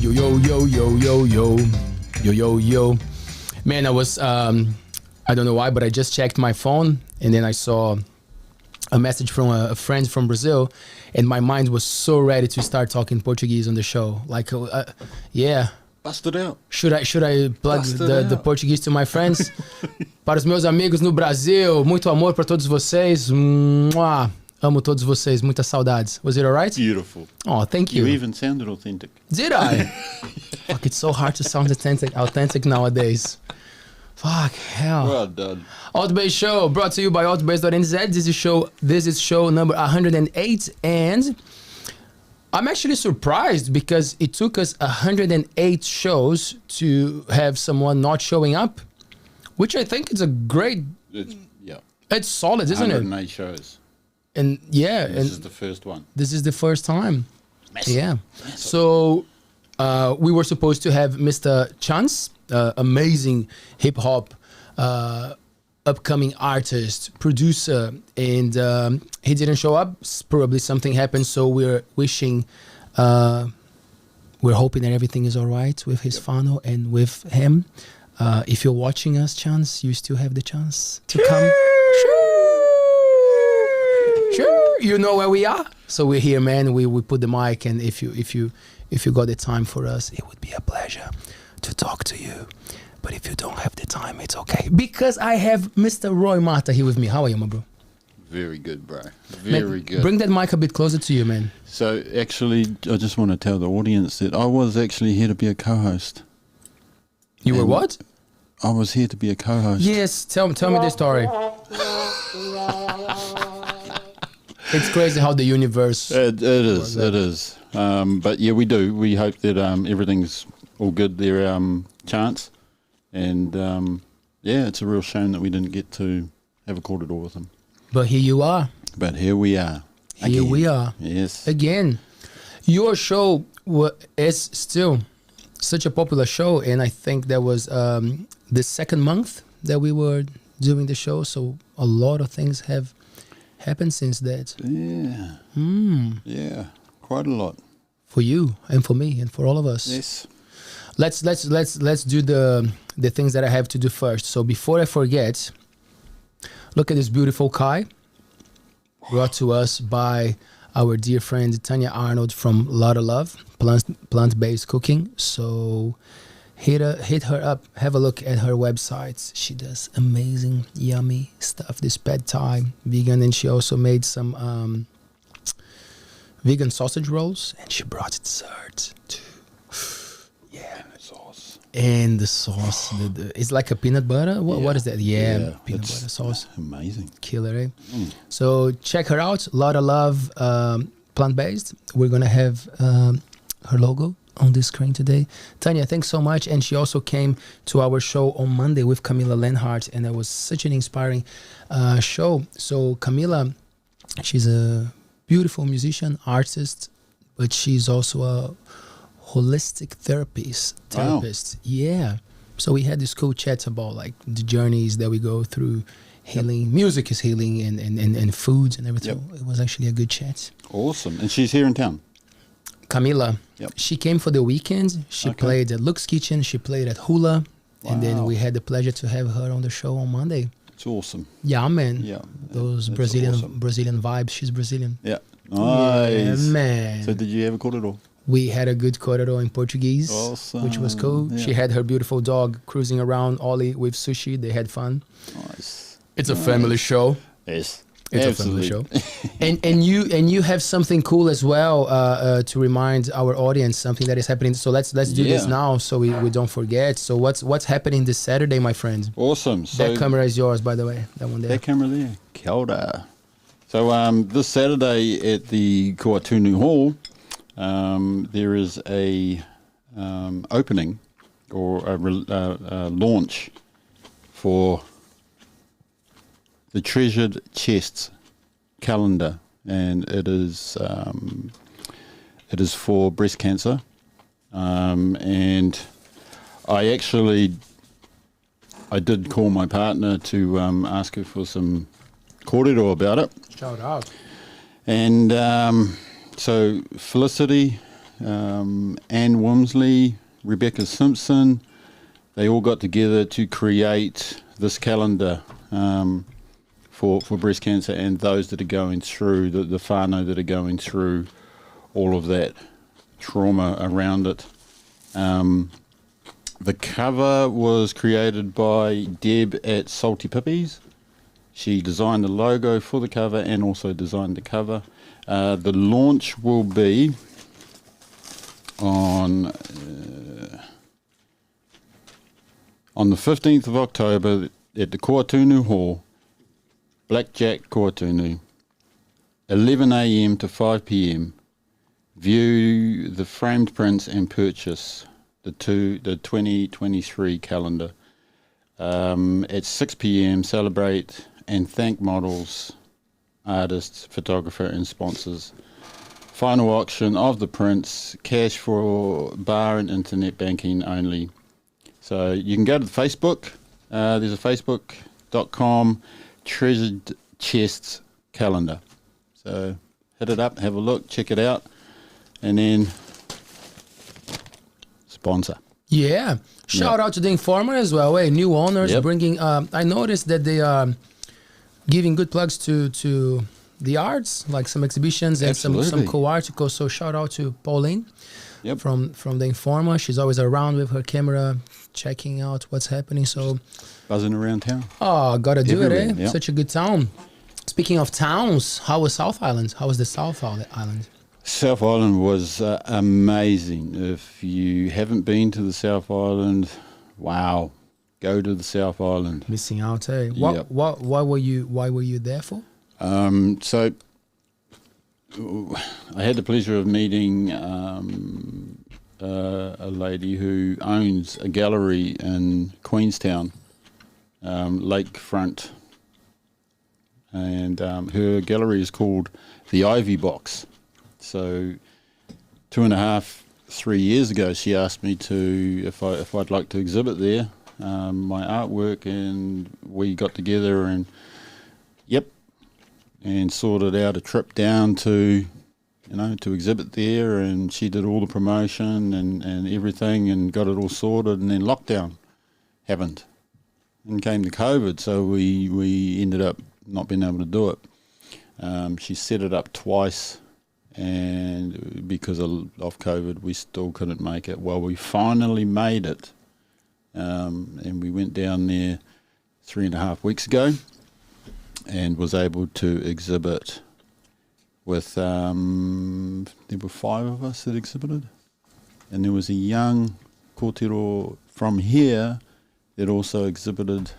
Yo, yo, yo, yo, yo, yo. Yo, yo, yo. Man, I was, I don't know why, but I just checked my phone and then I saw a message from a friend from Brazil and my mind was so ready to start talking Portuguese on the show. Like, yeah. Bust it out. Should I plug the Portuguese to my friends? Para os meus amigos no Brasil, muito amor para todos vocês. Mua. Amo todos vocês, muitas saudades. Was it alright? Beautiful. Oh, thank you. You even sounded authentic. Did I? Fuck, it's so hard to sound authentic nowadays. Fuck, hell. Well done. ALTBAYS Show, brought to you by ALTBAYS.nz. This is show number 108, and I'm actually surprised because it took us 108 shows to have someone not showing up, which I think is a great... It's solid, isn't it? 108 shows. And yeah, this is the first one. This is the first time. Massive. Yeah. So we were supposed to have Mr. Chance, amazing hip hop upcoming artist, producer, and he didn't show up. Probably something happened. So we're wishing, we're hoping that everything is all right with his funnel and with him. If you're watching us, Chance, you still have the chance to come. Sure, you know where we are. So we're here, man. We put the mic, and if you got the time for us, it would be a pleasure to talk to you. But if you don't have the time, it's okay. Because I have Mr. Roimata here with me. How are you, my bro? Very good, bro. Very good. Bring that mic a bit closer to you, man. So actually, I just want to tell the audience that I was actually here to be a co-host. You were what? I was here to be a co-host. Yes, tell me the story. It's crazy how the universe... It is. But yeah, we do. We hope that everything's all good there, Chance. And yeah, it's a real shame that we didn't get to have a corridor with him. But here you are. But here we are. Here we are. Yes. Again. Your show is still such a popular show, and I think that was the second month that we were doing the show, so a lot of things have happened since that. Yeah. Yeah, quite a lot. For you and for me and for all of us. Yes. Let's do the things that I have to do first. So before I forget, look at this beautiful Kai brought to us by our dear friend Tanya Arnold from Lotta Love, plant-based cooking. So hit her up, have a look at her website. She does amazing, yummy stuff. This pad thai, vegan, and she also made some vegan sausage rolls, and she brought dessert too. Yeah, and the sauce, it's like a peanut butter. What is that? Yeah, peanut butter sauce. Amazing, killer, eh? So check her out. Lotta Love, plant-based. We're gonna have her logo on this screen today. Tanya, thanks so much. And she also came to our show on Monday with Camilla Lenhart, and it was such an inspiring show. So Camilla, she's a beautiful musician, artist, but she's also a holistic therapist. Wow. Yeah. So we had this cool chat about like the journeys that we go through, healing. Music is healing, and foods and everything. It was actually a good chat. Awesome. And she's here in town. Camila, she came for the weekend. She played at Luke's Kitchen. She played at Hula. Wow. And then we had the pleasure to have her on the show on Monday. It's awesome. Yeah, man. Yeah. Those Brazilian vibes. She's Brazilian. Yeah. Nice. Yeah, man. So did you have a corridor? We had a good corridor in Portuguese, awesome. Which was cool. Yeah. She had her beautiful dog cruising around Ollie with sushi. They had fun. Nice. It's a family show. Yes. It's absolutely. A family show. and you have something cool as well to remind our audience, something that is happening. So let's do this now so we don't forget. So what's happening this Saturday, my friend? Awesome. So that camera is yours, by the way. That one there. That camera there. Kia ora. So this Saturday at the Kuatunu Hall, there is a opening or a launch for the Treasured Chests calendar, and it is for breast cancer, and I did call my partner to ask her for some kōrero about it. Shout out. And so Felicity Anne Wimsley, Rebecca Simpson, they all got together to create this calendar for breast cancer and those that are going through, the whānau that are going through all of that trauma around it. The cover was created by Deb at Salty Pippies. She designed the logo for the cover and also designed the cover. The launch will be on the 15th of October at the Kuatunu Hall, Blackjack Kuatunu, 11 a.m. to 5 p.m. View the framed prints and purchase the 2023 calendar. At 6 p.m, celebrate and thank models, artists, photographer and sponsors. Final auction of the prints, cash for bar and internet banking only. So you can go to the Facebook. There's a facebook.com treasured chests calendar. So hit it up, have a look, check it out, and then sponsor. Yeah. Shout out to the Informer as well. Hey, new owners bringing. I noticed that they are giving good plugs to the arts, like some exhibitions and some cool articles. So shout out to Pauline from the Informer. She's always around with her camera, checking out what's happening. So buzzing around town. Oh, gotta do it, eh? Yep. Such a good town. Speaking of towns, how was South Island? How was the South Island? South Island was amazing. If you haven't been to the South Island, wow, go to the South Island. Missing out, eh? Why were you there for? So I had the pleasure of meeting a lady who owns a gallery in Queenstown, lakefront, and her gallery is called the Ivy Box. So 2.5, 3 years ago, she asked me if I'd like to exhibit there my artwork, and we got together and sorted out a trip down to exhibit there, and she did all the promotion and everything and got it all sorted, and then lockdown happened and came to COVID, so we ended up not being able to do it. She set it up twice, and because of COVID, we still couldn't make it. Well, we finally made it, and we went down there 3.5 weeks ago and was able to exhibit with, there were 5 of us that exhibited, and there was a young kōtero from here that also exhibited,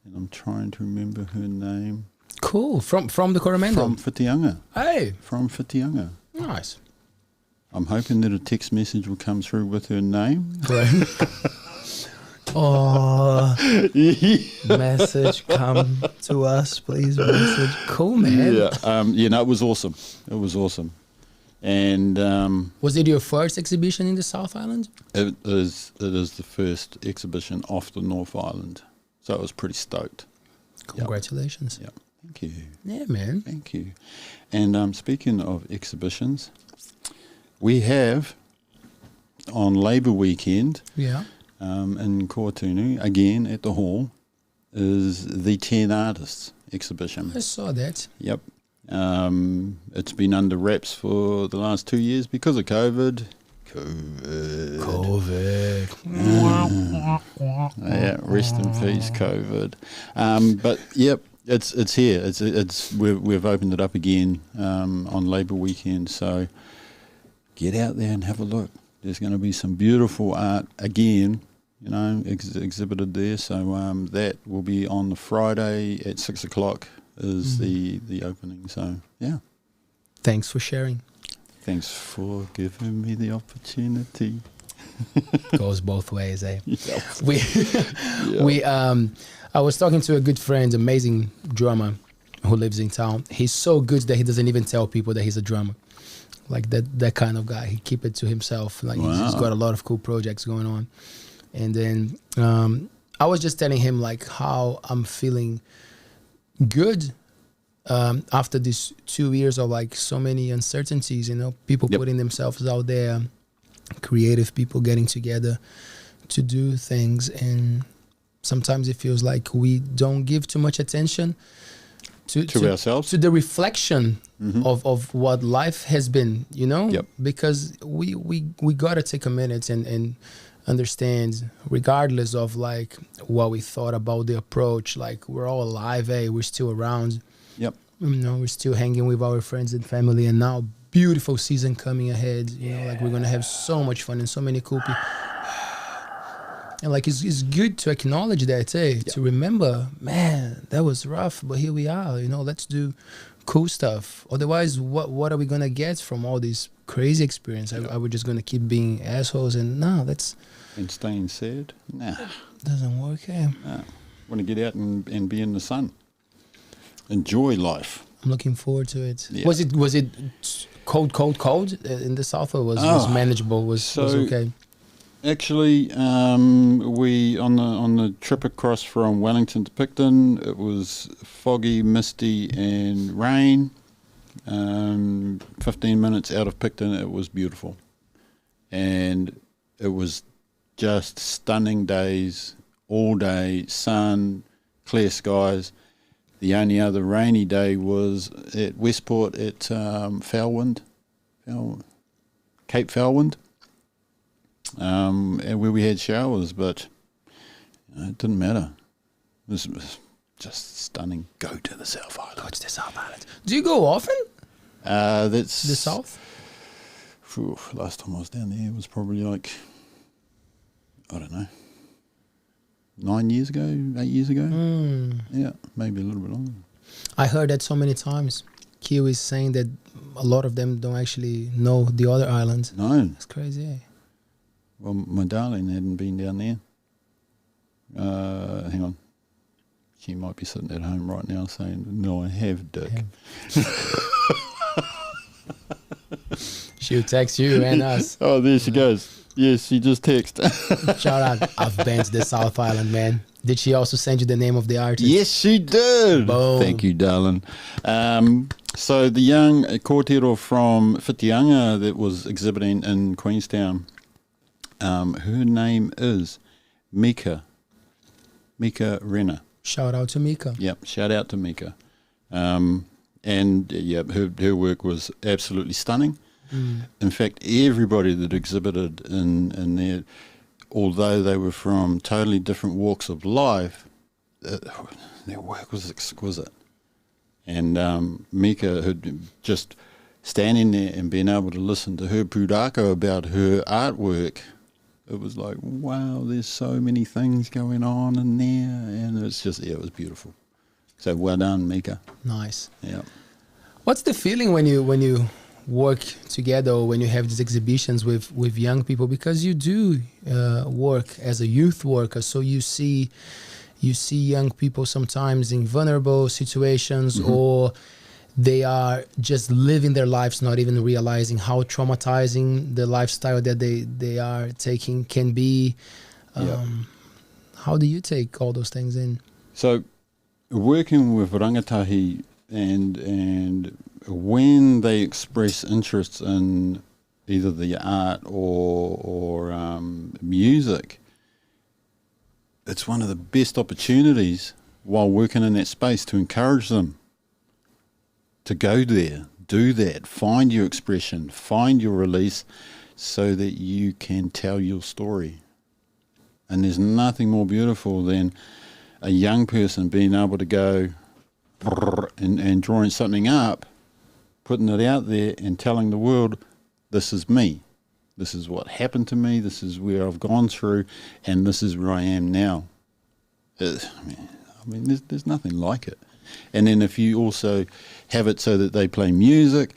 and I'm trying to remember her name. Cool. From the Coromandel? From Whitianga. Hey. From Whitianga. Nice. I'm hoping that a text message will come through with her name. Right. Oh, message come to us, please. Message. Cool, man. Yeah, it was awesome. It was awesome. And was it your first exhibition in the South Island? It is the first exhibition off the North Island, so I was pretty stoked. Congratulations. Yeah, thank you. Yeah, man. Thank you. And speaking of exhibitions, we have on Labour Weekend. Yeah. In Kuatunu, again at the hall, is the 10 Artists exhibition. I saw that. Yep. It's been under wraps for the last 2 years because of COVID. Yeah, rest in peace, COVID. But yep, it's here. We've opened it up again on Labour Weekend. So get out there and have a look. There's going to be some beautiful art again, exhibited there. So that will be on the Friday at 6 o'clock is the opening. So, yeah. Thanks for sharing. Thanks for giving me the opportunity. Goes both ways, eh? Yeah. I was talking to a good friend, amazing drummer who lives in town. He's so good that he doesn't even tell people that he's a drummer. Like that kind of guy. He keep it to himself. Like he's got a lot of cool projects going on. And then I was just telling him like how I'm feeling good after these 2 years of like so many uncertainties, you know, people putting themselves out there, creative people getting together to do things, and sometimes it feels like we don't give too much attention to ourselves, to the reflection of what life has been, you know, because we gotta take a minute and understand, regardless of like what we thought about the approach, like we're all alive, we're still around, you know, we're still hanging with our friends and family, and now beautiful season coming ahead, you know, like we're gonna have so much fun and so many cool people. And like it's good to acknowledge that, to remember, man, that was rough, but here we are, you know, let's do cool stuff. Otherwise, what are we gonna get from all this crazy experience? Are we just gonna keep being assholes and and staying sad? Nah, doesn't work. Nah. Want to get out and be in the sun, enjoy life. I'm looking forward to it. Was it cold in the south, or was manageable? Was okay? Actually, we on the trip across from Wellington to Picton, it was foggy, misty, and rain. 15 minutes out of Picton, it was beautiful, and it was just stunning days all day, sun, clear skies. The only other rainy day was at Westport at Cape Foulwind. And where we had showers, but it didn't matter. It was just stunning. Go to the South Island. Go to the South Island. Do you go often? That's the South? Last time I was down there, it was probably like, I don't know, 9 years ago, 8 years ago. Yeah, maybe a little bit longer. I heard that so many times. Kiwis saying that a lot of them don't actually know the other islands. No. That's crazy, Well, my darling hadn't been down there. Hang on. She might be sitting at home right now saying, no, I have, Dick. She'll text you and us. Oh, there she goes. Yes, she just texted. Shout out. I've been to the South Island, man. Did she also send you the name of the artist? Yes, she did. Boom. Thank you, darling. So the young kōrero from Whitianga that was exhibiting in Queenstown, her name is Mika Renner. Shout out to Mika. Yep, shout out to Mika. And yeah, her work was absolutely stunning. In fact, everybody that exhibited in there, although they were from totally different walks of life, their work was exquisite. And Mika had just standing there and being able to listen to her pūrākau about her artwork, it was like, wow, there's so many things going on in there. And it's just, it was beautiful. So well done, Mika. Nice. Yeah. What's the feeling when you work together, or when you have these exhibitions with young people? Because you do work as a youth worker, so you see young people sometimes in vulnerable situations, or they are just living their lives, not even realizing how traumatizing the lifestyle that they are taking can be. How do you take all those things in? So working with rangatahi, and when they express interest in either the art or music, it's one of the best opportunities while working in that space to encourage them to go there, do that, find your expression, find your release, so that you can tell your story. And there's nothing more beautiful than a young person being able to go and drawing something up, putting it out there and telling the world, this is me. This is what happened to me. This is where I've gone through, and this is where I am now. I mean, there's nothing like it. And then if you also have it so that they play music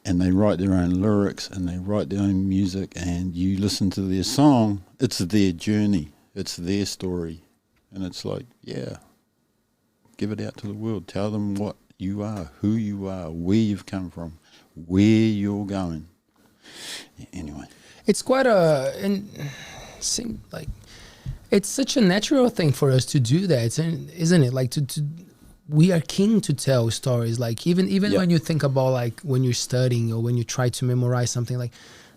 and they write their own lyrics and they write their own music and you listen to their song, it's their journey. It's their story. And it's like, yeah, give it out to the world. Tell them what you are, who you are, where you've come from, where you're going. Anyway. It's quite it's such a natural thing for us to do that, isn't it? Like to we are keen to tell stories. Like even Yep. when you think about like when you're studying or when you try to memorize something, like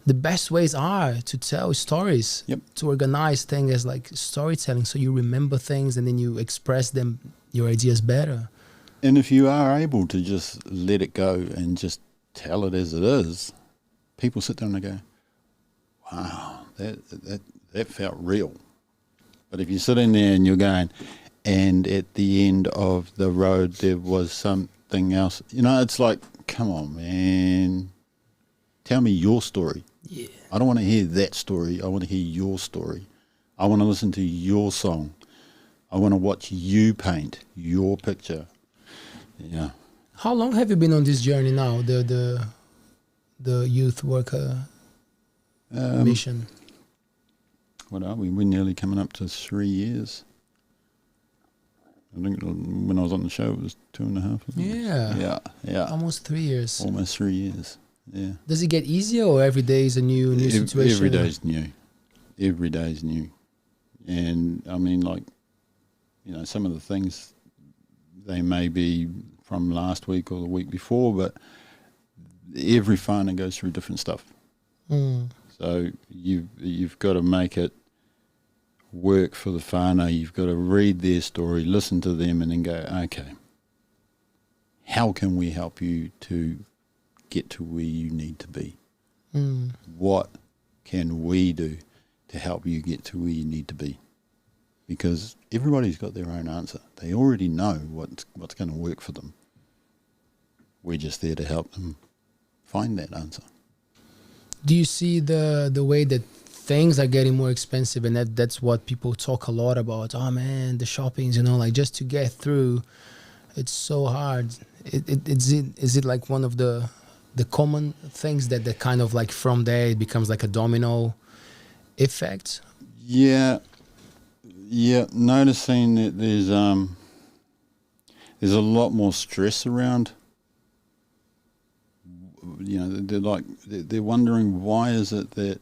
the best ways are to tell stories. Yep. To organize things as like storytelling, so you remember things and then you express them, your ideas better. And if you are able to just let it go and just tell it as it is, people sit down and go, wow, that felt real. But if you're sitting there and you're going, and at the end of the road there was something else, you know, it's like, come on, man, tell me your story. Yeah. I don't want to hear that story. I want to hear your story. I want to listen to your song. I want to watch you paint your picture. Yeah. How long have you been on this journey now? The youth worker mission. What are we? We're nearly coming up to 3 years. I think when I was on the show, it was 2.5. Yeah. Yeah. Almost 3 years. Almost 3 years. Yeah. Does it get easier, or every day is a new situation? Every day's new. Every day's new. And I mean, like, you know, some of the things, they may be from last week or the week before, but every whānau goes through different stuff. Mm. So you've got to make it work for the whānau. You've got to read their story, listen to them, and then go, okay, how can we help you to get to where you need to be? Mm. What can we do to help you get to where you need to be? Because everybody's got their own answer. They already know what's going to work for them. We're just there to help them find that answer. Do you see the way that things are getting more expensive, and that's what people talk a lot about? Oh man, the shoppings, you know, like just to get through, it's so hard. Is it like one of the common things that kind of like from there it becomes like a domino effect? Yeah, noticing that there's a lot more stress around. You know, they're wondering, why is it that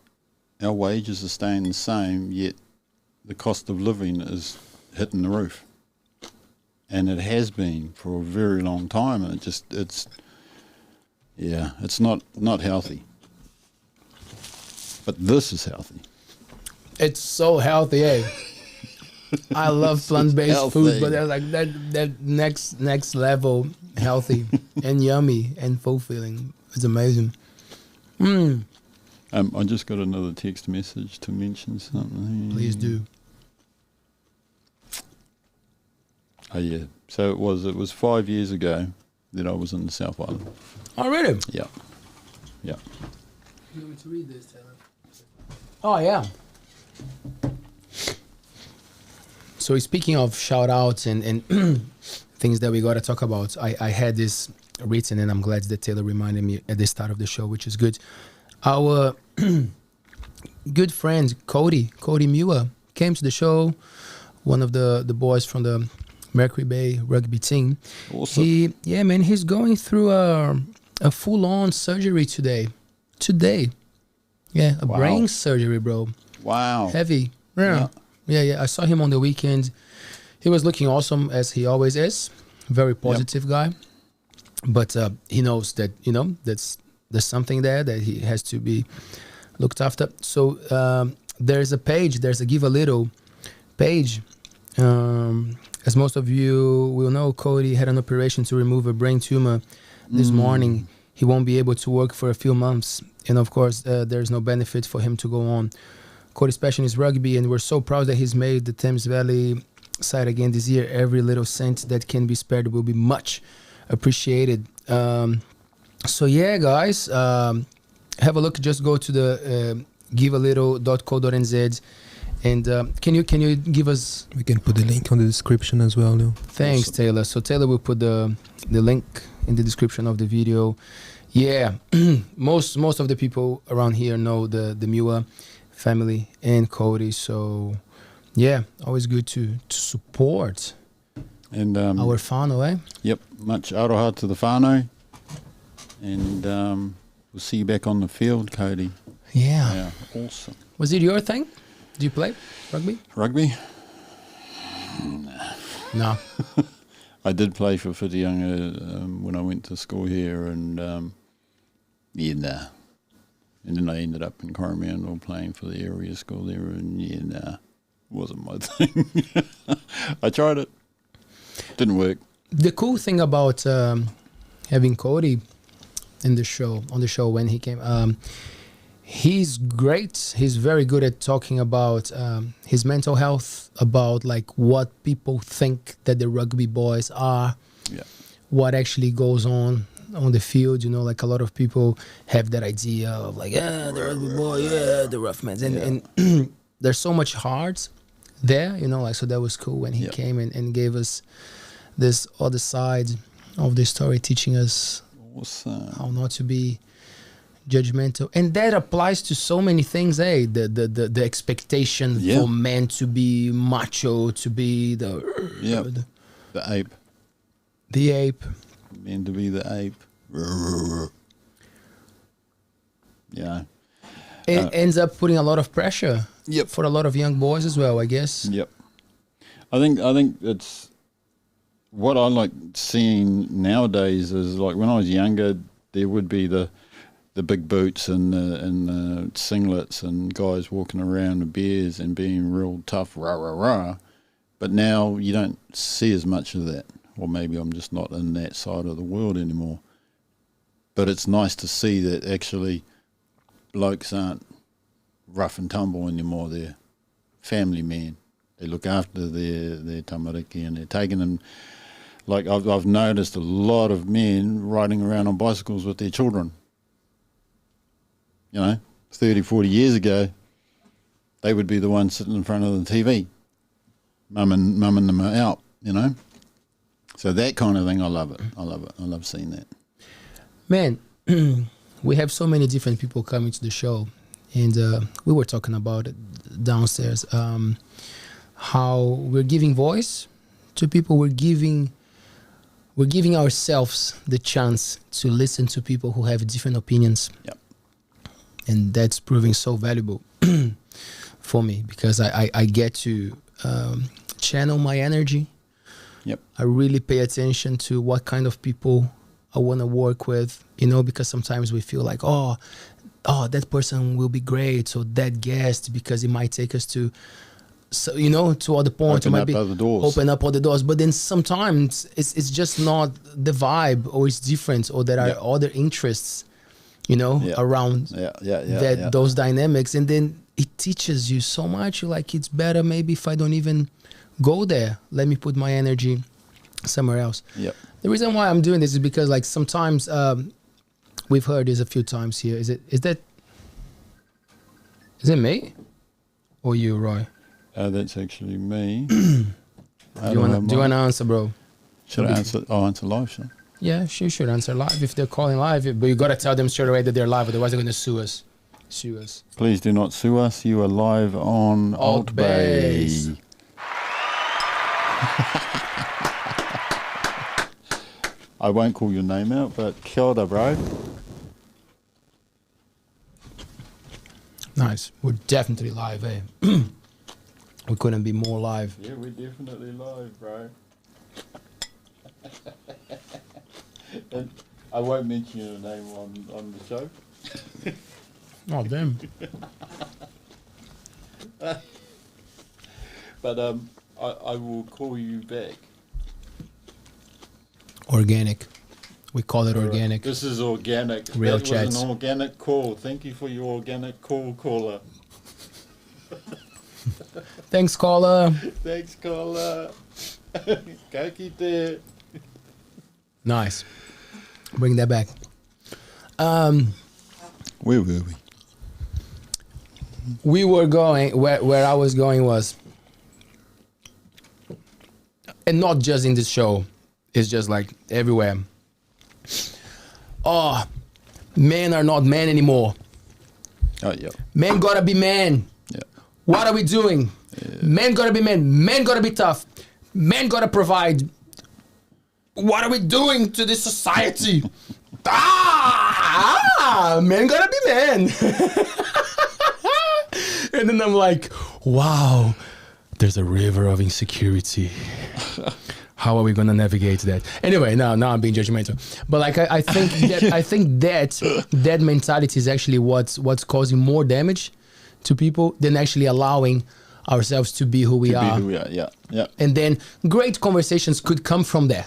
our wages are staying the same, yet the cost of living is hitting the roof? And it has been for a very long time, and it's not healthy. But this is healthy. It's so healthy, eh? I love plant-based food, but they're like that next level healthy and yummy and fulfilling. It's amazing. I just got another text message to mention something. Please do. Oh yeah. So it was 5 years ago that I was in the South Island. Oh really? Yeah. You want me to read this, Taylor? Oh yeah. So speaking of shout outs and things that we gotta talk about, I had this written, and I'm glad that Taylor reminded me at the start of the show, which is good. Our good friend Cody Muir came to the show, one of the boys from the Magri Bay rugby team. Awesome. He's going through a full-on surgery today. Yeah, a Wow. brain surgery, bro. Wow. Heavy. Yeah. I saw him on the weekend. He was looking awesome, as he always is. Very positive guy. But he knows that, you know, there's something there that he has to be looked after. So there's a Give a Little page. As most of you will know, Cody had an operation to remove a brain tumor this morning. He won't be able to work for a few months. And of course, there's no benefit for him to go on. Cody's passion is rugby, and we're so proud that he's made the Thames Valley side again this year. Every little cent that can be spared will be much appreciated. So yeah, guys, have a look. Just go to the givealittle.co.nz, and can you give us? We can put the link on the description as well. No? Thanks, Taylor. So Taylor will put the link in the description of the video. Yeah, most of the people around here know the Muir family and Cody. So yeah, always good to support And our whānau, eh? Yep, much aroha to the whānau. And we'll see you back on the field, Cody. Yeah. Awesome. Was it your thing? Do you play rugby? Rugby? No. I did play for Whitianga when I went to school here, and nah. And then I ended up in Coromandel playing for the area school there, and wasn't my thing. I tried it, didn't work. The cool thing about having Cody on the show when he came, he's great. He's very good at talking about his mental health, about like what people think that the rugby boys are, what actually goes on the field. You know, like a lot of people have that idea of like, the rugby boy, the rough man, and there's so much heart there, you know, like, so that was cool when he came and gave us this other side of the story, teaching us how not to be judgmental. And that applies to so many things, the expectation for men to be macho, to be the ape. The ape. Men to be the ape. Yeah. It ends up putting a lot of pressure for a lot of young boys as well, I guess. Yep. I think it's what I like seeing nowadays is like when I was younger, there would be the big boots and the singlets and guys walking around with beers and being real tough, rah, rah, rah. But now you don't see as much of that. Or maybe I'm just not in that side of the world anymore. But it's nice to see that actually blokes aren't rough and tumble anymore. They're family men. They look after their tamariki, and they're taking them. Like I've noticed a lot of men riding around on bicycles with their children. You know, 30, 40 years ago, they would be the ones sitting in front of the TV, mumming them out, you know. So that kind of thing, I love it. I love seeing that. Man, we have so many different people coming to the show, and we were talking about it downstairs, how we're giving voice to people. We're giving ourselves the chance to listen to people who have different opinions. Yep. And that's proving so valuable for me, because I get to channel my energy. Yep. I really pay attention to what kind of people I want to work with, you know, because sometimes we feel like, oh, that person will be great, so that guest, because it might take us to, so, you know, to other points. Open up other doors. But then sometimes it's just not the vibe, or it's different, or there are other interests, you know, around those dynamics. And then it teaches you so much. You're like, it's better maybe if I don't even go there. Let me put my energy somewhere else. Yep. The reason why I'm doing this is because, like, sometimes we've heard this a few times here. Is it me or you, Roy? That's actually me. Do you want to answer, bro? Should I answer? I'll answer live, sure. Yeah, you should answer live if they're calling live. But you got to tell them straight away that they're live, otherwise they're going to sue us. Please do not sue us. You are live on ALTBAYS. I won't call your name out, but kia ora, bro. Nice. We're definitely live, eh? We couldn't be more live. Yeah, we're definitely live, bro. And I won't mention your name on the show. Oh, damn. But I will call you back. Organic. We call it organic. This is organic. Real that chats. was an organic call. Thank you for your organic call, caller. Thanks, caller. Thanks, caller. Go keep there. Nice. Bring that back. Where were we? We were going, where I was going was, and not just in this show, it's just like everywhere. Oh, men are not men anymore. Oh, yeah. Men gotta be men. Yeah. What are we doing? Yeah. Men gotta be men. Men gotta be tough. Men gotta provide. What are we doing to this society? Men gotta be men. And then I'm like, wow, there's a river of insecurity how are we going to navigate that? Anyway, now I'm being judgmental. But like I think that mentality is actually what's causing more damage to people than actually allowing ourselves to be who we are. Yeah. And then great conversations could come from there.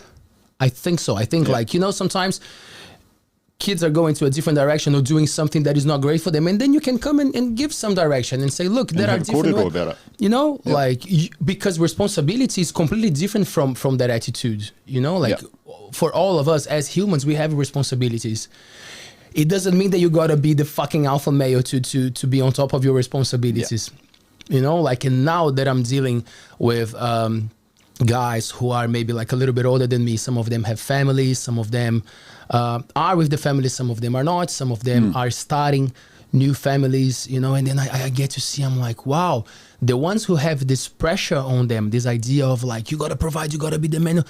I think so. I think like, you know, sometimes kids are going to a different direction or doing something that is not great for them, and then you can come and give some direction and say, look, there are different ways. About it. You know, like because responsibility is completely different from that attitude. You know, like for all of us as humans, we have responsibilities. It doesn't mean that you gotta be the fucking alpha male to be on top of your responsibilities. You know, like, and now that I'm dealing with guys who are maybe like a little bit older than me, some of them have families, some of them are with the family, some of them are not, some of them are starting new families, you know, and then I get to see, I'm like, wow, the ones who have this pressure on them, this idea of like, you gotta provide, you gotta be the man,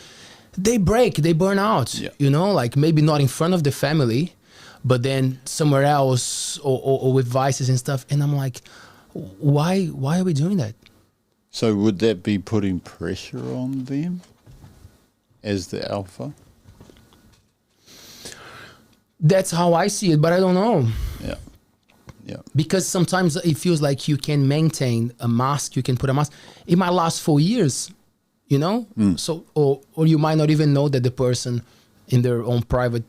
they break, they burn out, you know, like maybe not in front of the family, but then somewhere else or with vices and stuff. And I'm like, why are we doing that? So would that be putting pressure on them as the alpha? That's how I see it, but I don't know. Yeah. Because sometimes it feels like you can maintain a mask, you can put a mask. It might last for years, you know? So, or you might not even know that the person in their own private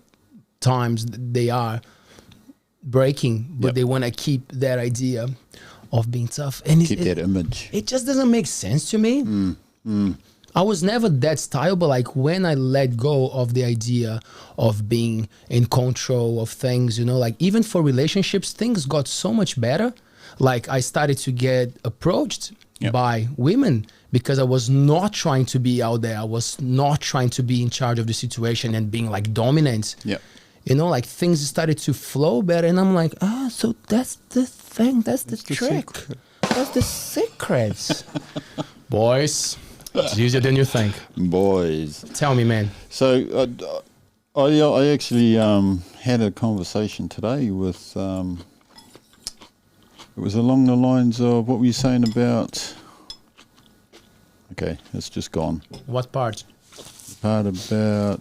times, they are breaking, but they want to keep that idea of being tough. And keep that image. It just doesn't make sense to me. I was never that style, but like when I let go of the idea of being in control of things, you know, like even for relationships, things got so much better. Like I started to get approached by women because I was not trying to be out there. I was not trying to be in charge of the situation and being like dominant. You know, like things started to flow better. And I'm like, so that's the thing. That's the trick. That's the secret. Boys, it's easier than you think. Boys. Tell me, man. So I actually had a conversation today with, it was along the lines of what were you saying about, okay, it's just gone. What part? The part about...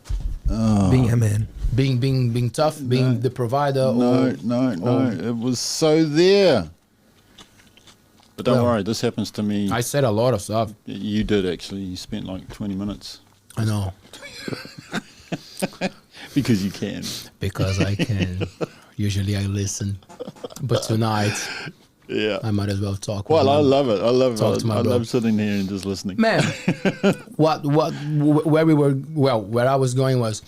being a man. Being tough, being the provider. No. It was so there. But don't worry, this happens to me. I said a lot of stuff. You did actually. You spent like 20 minutes. I know. Because you can. Because I can. Usually I listen. But tonight, I might as well talk. Well, I love it. I love it. I love sitting here and just listening. Man, where I was going was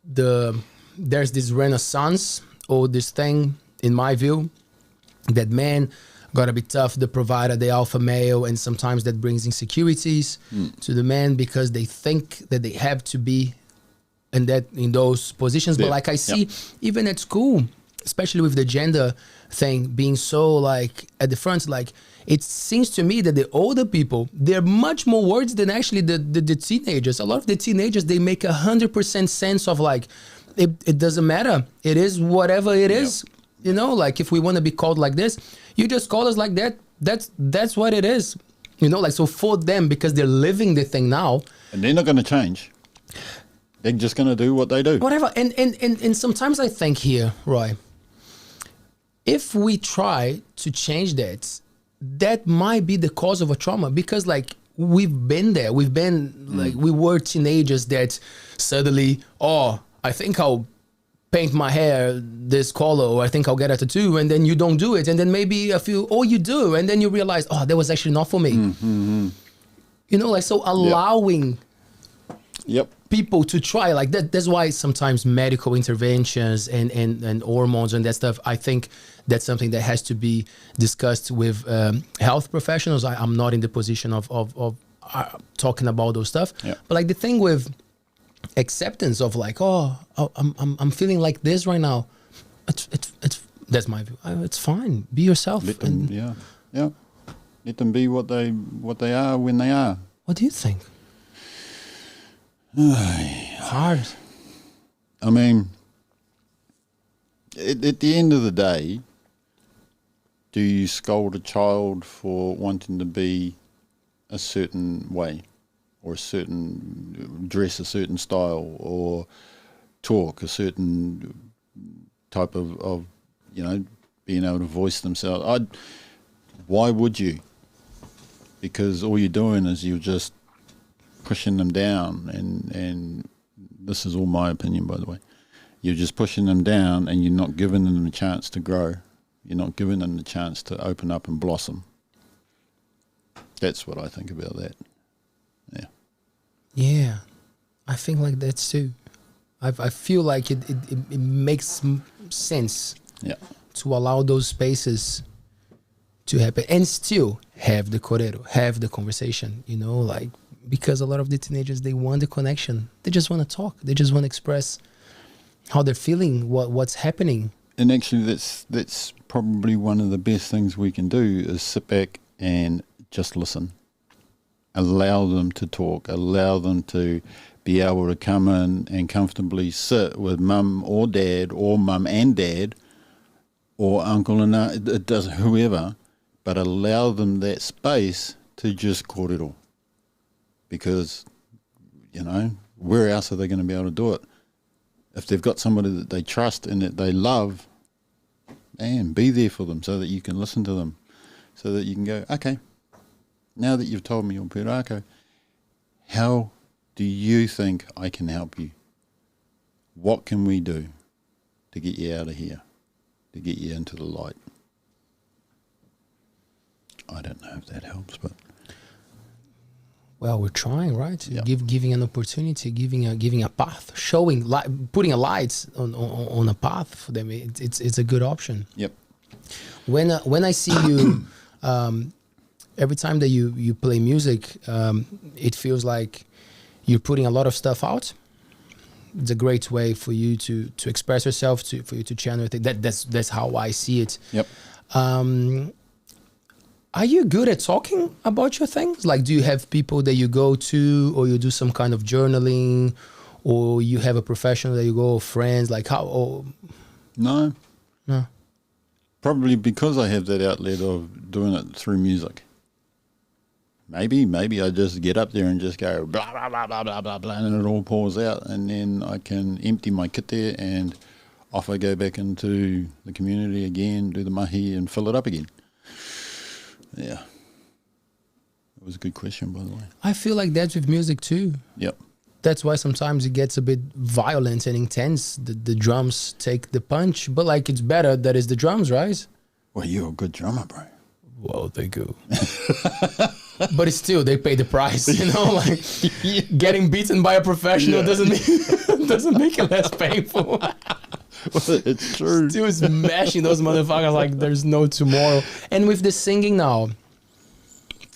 there's this renaissance or this thing, in my view, that men gotta be tough, the provider, the alpha male, and sometimes that brings insecurities to the men because they think that they have to be in those positions. But like I see, even at school, especially with the gender thing being so like at the front, like it seems to me that the older people, they're much more words than actually the teenagers. A lot of the teenagers, they make 100% sense of like, it doesn't matter. It is whatever it is. You know, like if we want to be called like this, you just call us like that. That's what it is. You know, like, so for them, because they're living the thing now. And they're not going to change. They're just going to do what they do. Whatever. And sometimes I think here, Roy, if we try to change that might be the cause of a trauma, because like we've been there. We've been like, we were teenagers that suddenly, I think I'll paint my hair this color, or I think I'll get a tattoo, and then you don't do it. And then maybe a few, you do. And then you realize, that was actually not for me. You know, like, so allowing people to try like that. That's why sometimes medical interventions and hormones and that stuff, I think that's something that has to be discussed with health professionals. I'm not in the position of talking about those stuff. But like the thing with acceptance of like, I'm feeling like this right now. It's that's my view. It's fine. Be yourself. Let them, Let them be what they are when they are. What do you think? Hard. I mean, at the end of the day, do you scold a child for wanting to be a certain way or dress a certain style, or talk a certain type of being able to voice themselves. Why would you? Because all you're doing is you're just pushing them down, and this is all my opinion, by the way. You're just pushing them down, and you're not giving them a chance to grow. You're not giving them the chance to open up and blossom. That's what I think about that. Yeah. Yeah, I think like that too. I feel like it makes sense. Yeah. To allow those spaces to happen and still have the korero, have the conversation, like, because a lot of the teenagers, they want the connection. They just want to talk. They just want to express how they're feeling, what's happening. And actually, that's probably one of the best things we can do is sit back and just listen. Allow them to talk. Allow them to be able to come in and comfortably sit with mum or dad, or mum and dad, or uncle and aunt, it does whoever, but allow them that space to just korero. Because, where else are they going to be able to do it? If they've got somebody that they trust and that they love, man, be there for them so that you can listen to them, so that you can go, okay, now that you've told me your pūrākau, how do you think I can help you? What can we do to get you out of here, to get you into the light? I don't know if that helps, but... Well, we're trying, right? Yeah. Giving an opportunity, giving a path, showing, putting a light on a path for them. It's a good option. Yep. When I see you, every time that you play music, it feels like you're putting a lot of stuff out. It's a great way for you to express yourself, for you to channel it. That's how I see it. Yep. Are you good at talking about your things? Like, do you have people that you go to, or you do some kind of journaling, or you have a professional that you go, or friends? Like how? Or... No. No. Probably because I have that outlet of doing it through music. Maybe I just get up there and just go blah, blah, blah, blah, blah, blah, blah, and it all pours out, and then I can empty my kit there, and off I go back into the community again, do the mahi and fill it up again. Yeah. That was a good question, by the way. I feel like that's with music too. Yep. That's why sometimes it gets a bit violent and intense. The drums take the punch, but like it's better that it's the drums, right? Well, you're a good drummer, bro. Well, thank you. But it's still, they pay the price, like getting beaten by a professional doesn't make it less painful. Well, it's true. Still smashing those motherfuckers like there's no tomorrow. And with the singing now,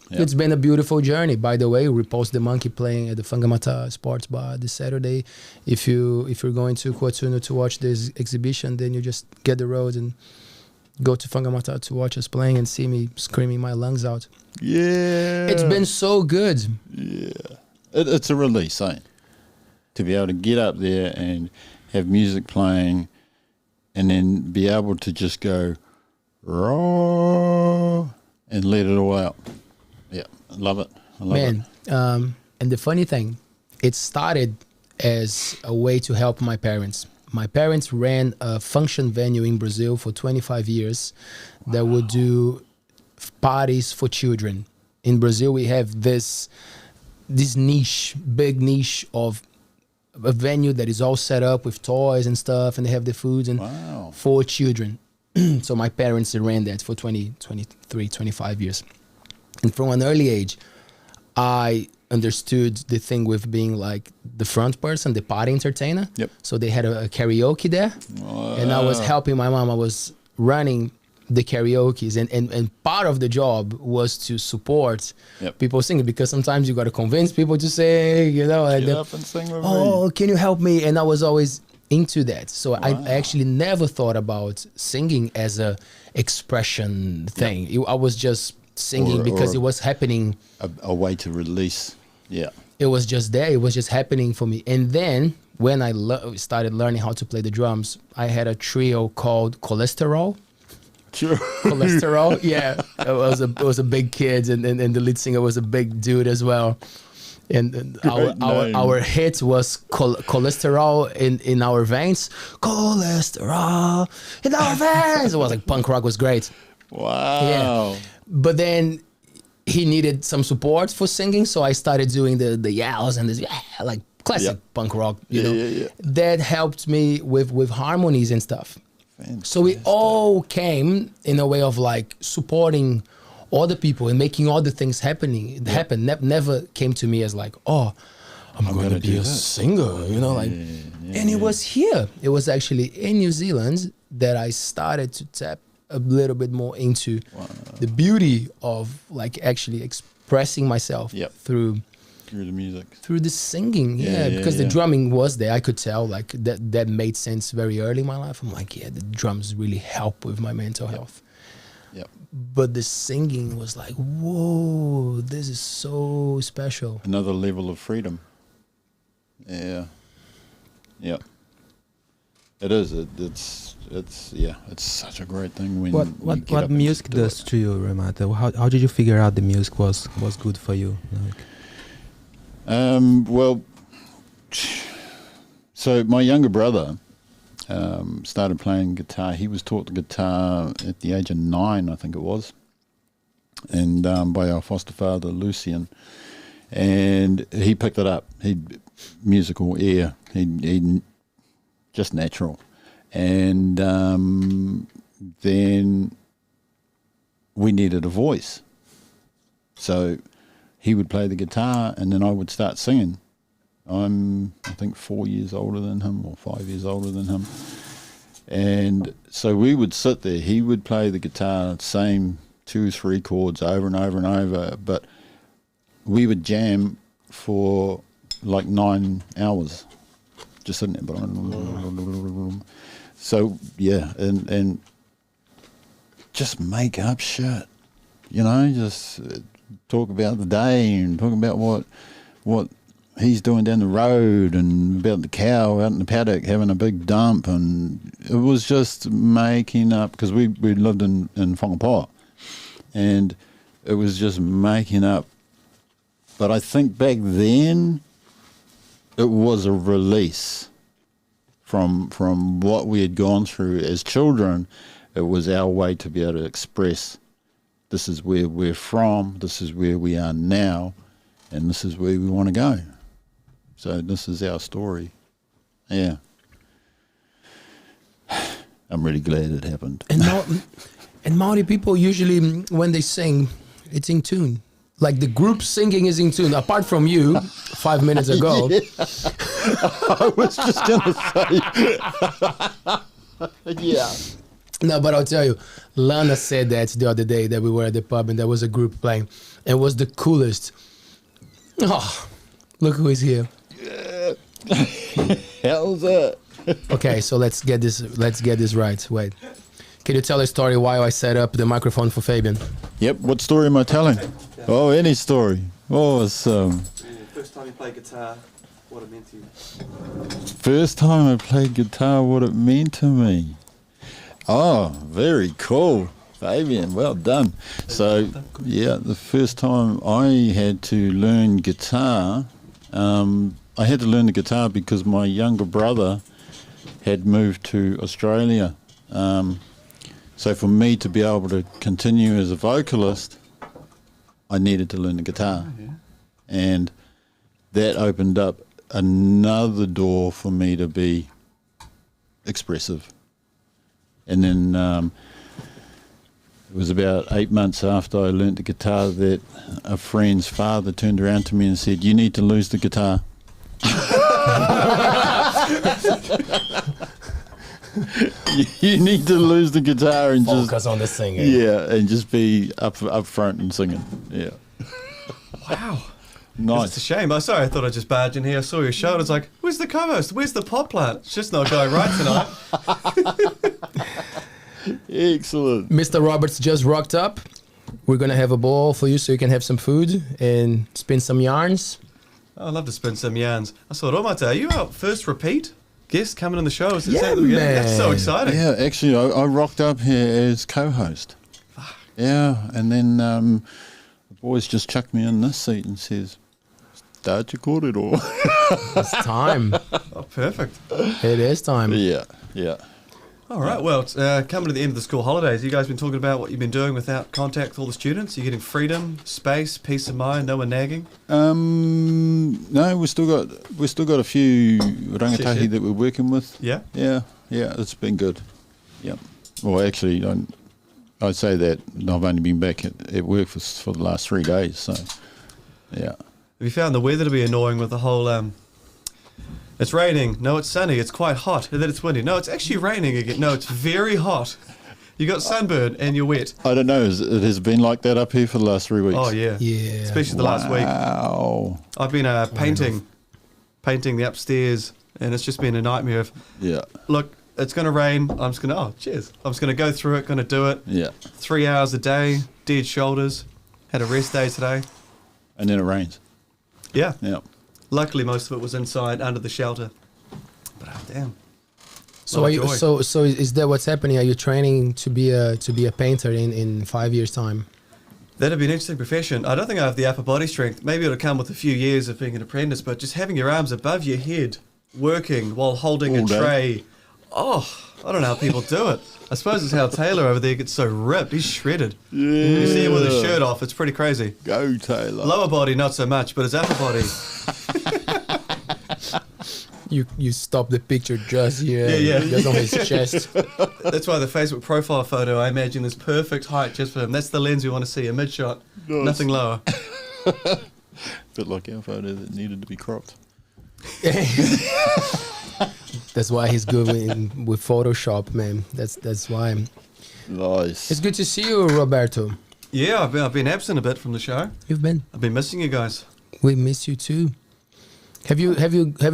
it's been a beautiful journey. By the way, we post the monkey playing at the Whangamata Sports Bar this Saturday. If you're going to Kuatunu to watch this exhibition, then you just get the road and go to Whangamata to watch us playing and see me screaming my lungs out. Yeah. It's been so good. Yeah. It's a release, eh? To be able to get up there and have music playing and then be able to just go raw and let it all out. Yeah, I love it. I love it. And the funny thing, it started as a way to help my parents. My parents ran a function venue in Brazil for 25 years that would do parties for children. In Brazil, we have this niche, big niche of a venue that is all set up with toys and stuff, and they have the foods and for children. So my parents ran that for 23, 25 years. And from an early age, I understood the thing with being like the front person, the party entertainer. Yep. So they had a karaoke there. And I was helping my mom. I was running the karaoke's, and part of the job was to support people singing, because sometimes you got to convince people to sing, Get up and sing with me. Can you help me? And I was always into that. So I actually never thought about singing as a expression thing. I was just singing because it was happening. A way to release. Yeah. It was just there. It was just happening for me. And then when I started learning how to play the drums, I had a trio called Cholesterol. Sure. Cholesterol, yeah. It was a big kid, and the lead singer was a big dude as well. And Great name. our hit was cholesterol in our veins. Cholesterol in our veins. It was like punk rock was great. Wow. But then he needed some support for singing, so I started doing the yells and this like classic punk rock, you know. That helped me with harmonies and stuff. Fantastic. So we all came in a way of like supporting other people and making other things happen. Never came to me as like, oh, I'm going to be a singer, you know, like. And it was here. It was actually in New Zealand that I started to tap a little bit more into the beauty of like actually expressing myself through the music, through the singing. Because the drumming was there. I could tell like that made sense very early in my life. I'm like, the drums really help with my mental health. But the singing was like, whoa, this is so special. Another level of freedom. It is. It's such a great thing when what music does to you, Roimata? How did you figure out the music was good for you? Well, so my younger brother started playing guitar. He was taught the guitar at the age of 9, I think it was, and by our foster father, Lucian, and he picked it up. He musical ear. He just natural. And then we needed a voice. So he would play the guitar and then I would start singing. I'm, I think, 4 years older than him or 5 years older than him. And so we would sit there. He would play the guitar, same 2 or 3 chords over and over and over. But we would jam for like 9 hours. Just sitting there. So, and just make up shit, you know, just talk about the day and talk about what he's doing down the road and about the cow out in the paddock having a big dump. And it was just making up, because we lived in Whangapoa, and it was just making up. But I think back then it was a release from what we had gone through as children. It was our way to be able to express, this is where we're from, this is where we are now, and this is where we want to go. So this is our story. Yeah. I'm really glad it happened. And Maori people usually, when they sing, it's in tune. Like the group singing is in tune, apart from you 5 minutes ago. I was just going to say. No, but I'll tell you, Lana said that the other day that we were at the pub and there was a group playing. It was the coolest. Oh, look who is here. How's that? Okay, so let's get this right. Wait. Can you tell a story why I set up the microphone for Fabian? Yep, what story am I telling? Oh, any story. Awesome. First time you played guitar, what it meant to you? First time I played guitar, what it meant to me. Oh, very cool. Fabian, well done. So, the first time I had to learn guitar, I had to learn the guitar because my younger brother had moved to Australia. So for me to be able to continue as a vocalist, I needed to learn the guitar. And that opened up another door for me to be expressive. And then it was about 8 months after I learnt the guitar that a friend's father turned around to me and said, "You need to lose the guitar." You need to lose the guitar and Focus just on the singing. Yeah, and just be up front and singing. Yeah. Wow. Nice. It's a shame. I'm sorry, I thought I'd just barge in here. I saw your show and I was like, where's the co-host? Where's the pot plant? It's just not going right tonight. Excellent. Mr. Roberts just rocked up. We're going to have a bowl for you so you can have some food and spin some yarns. I'd love to spin some yarns. I saw Roimata, are you our first repeat guest coming on the show? Yeah, man. That's so exciting. Yeah, actually, I rocked up here as co-host. Yeah, and then the boys just chucked me in this seat and says, Taja kōrero. It's time. Oh, perfect. It is time. Yeah. All right, well, it's coming to the end of the school holidays. You guys been talking about what you've been doing without contact with all the students? You're getting freedom, space, peace of mind, no one nagging? No, we still got a few rangatahi that we're working with. Yeah? Yeah, it's been good. Yep. Well, actually, I'd say that I've only been back at work for the last 3 days, so, yeah. Have you found the weather to be annoying with the whole, it's raining, no, it's sunny, it's quite hot, and then it's windy. No, it's actually raining again. No, it's very hot. You got sunburn and you're wet. I don't know, it has been like that up here for the last 3 weeks. Oh, yeah. Yeah. Especially the last week. Wow. I've been painting the upstairs, and it's just been a nightmare of, Yeah. look, it's going to rain. I'm just going to, cheers. I'm just going to go through it, going to do it. Yeah. 3 hours a day, dead shoulders. Had a rest day today. And then it rains. Yeah. Yeah. Luckily, most of it was inside under the shelter. But damn. So Lot are of you? joy. So is that what's happening? Are you training to be a painter in 5 years' time? That'd be an interesting profession. I don't think I have the upper body strength. Maybe it'll come with a few years of being an apprentice, but just having your arms above your head, working while holding All a day. tray. Oh, I don't know how people do it. I suppose it's how Taylor over there gets so ripped. He's shredded. Yeah. You see him with his shirt off. It's pretty crazy. Go, Taylor. Lower body, not so much, but his upper body. You stop the picture just here. Yeah. Just on his chest. That's why the Facebook profile photo, I imagine, is perfect height just for him. That's the lens we want to see, a mid-shot, Nice. nothing lower. Bit like our photo that needed to be cropped. That's why he's good with Photoshop, man. That's why. Nice. It's good to see you, Roberto. Yeah, I've been absent a bit from the show. You've been. I've been missing you guys. We miss you too. Have you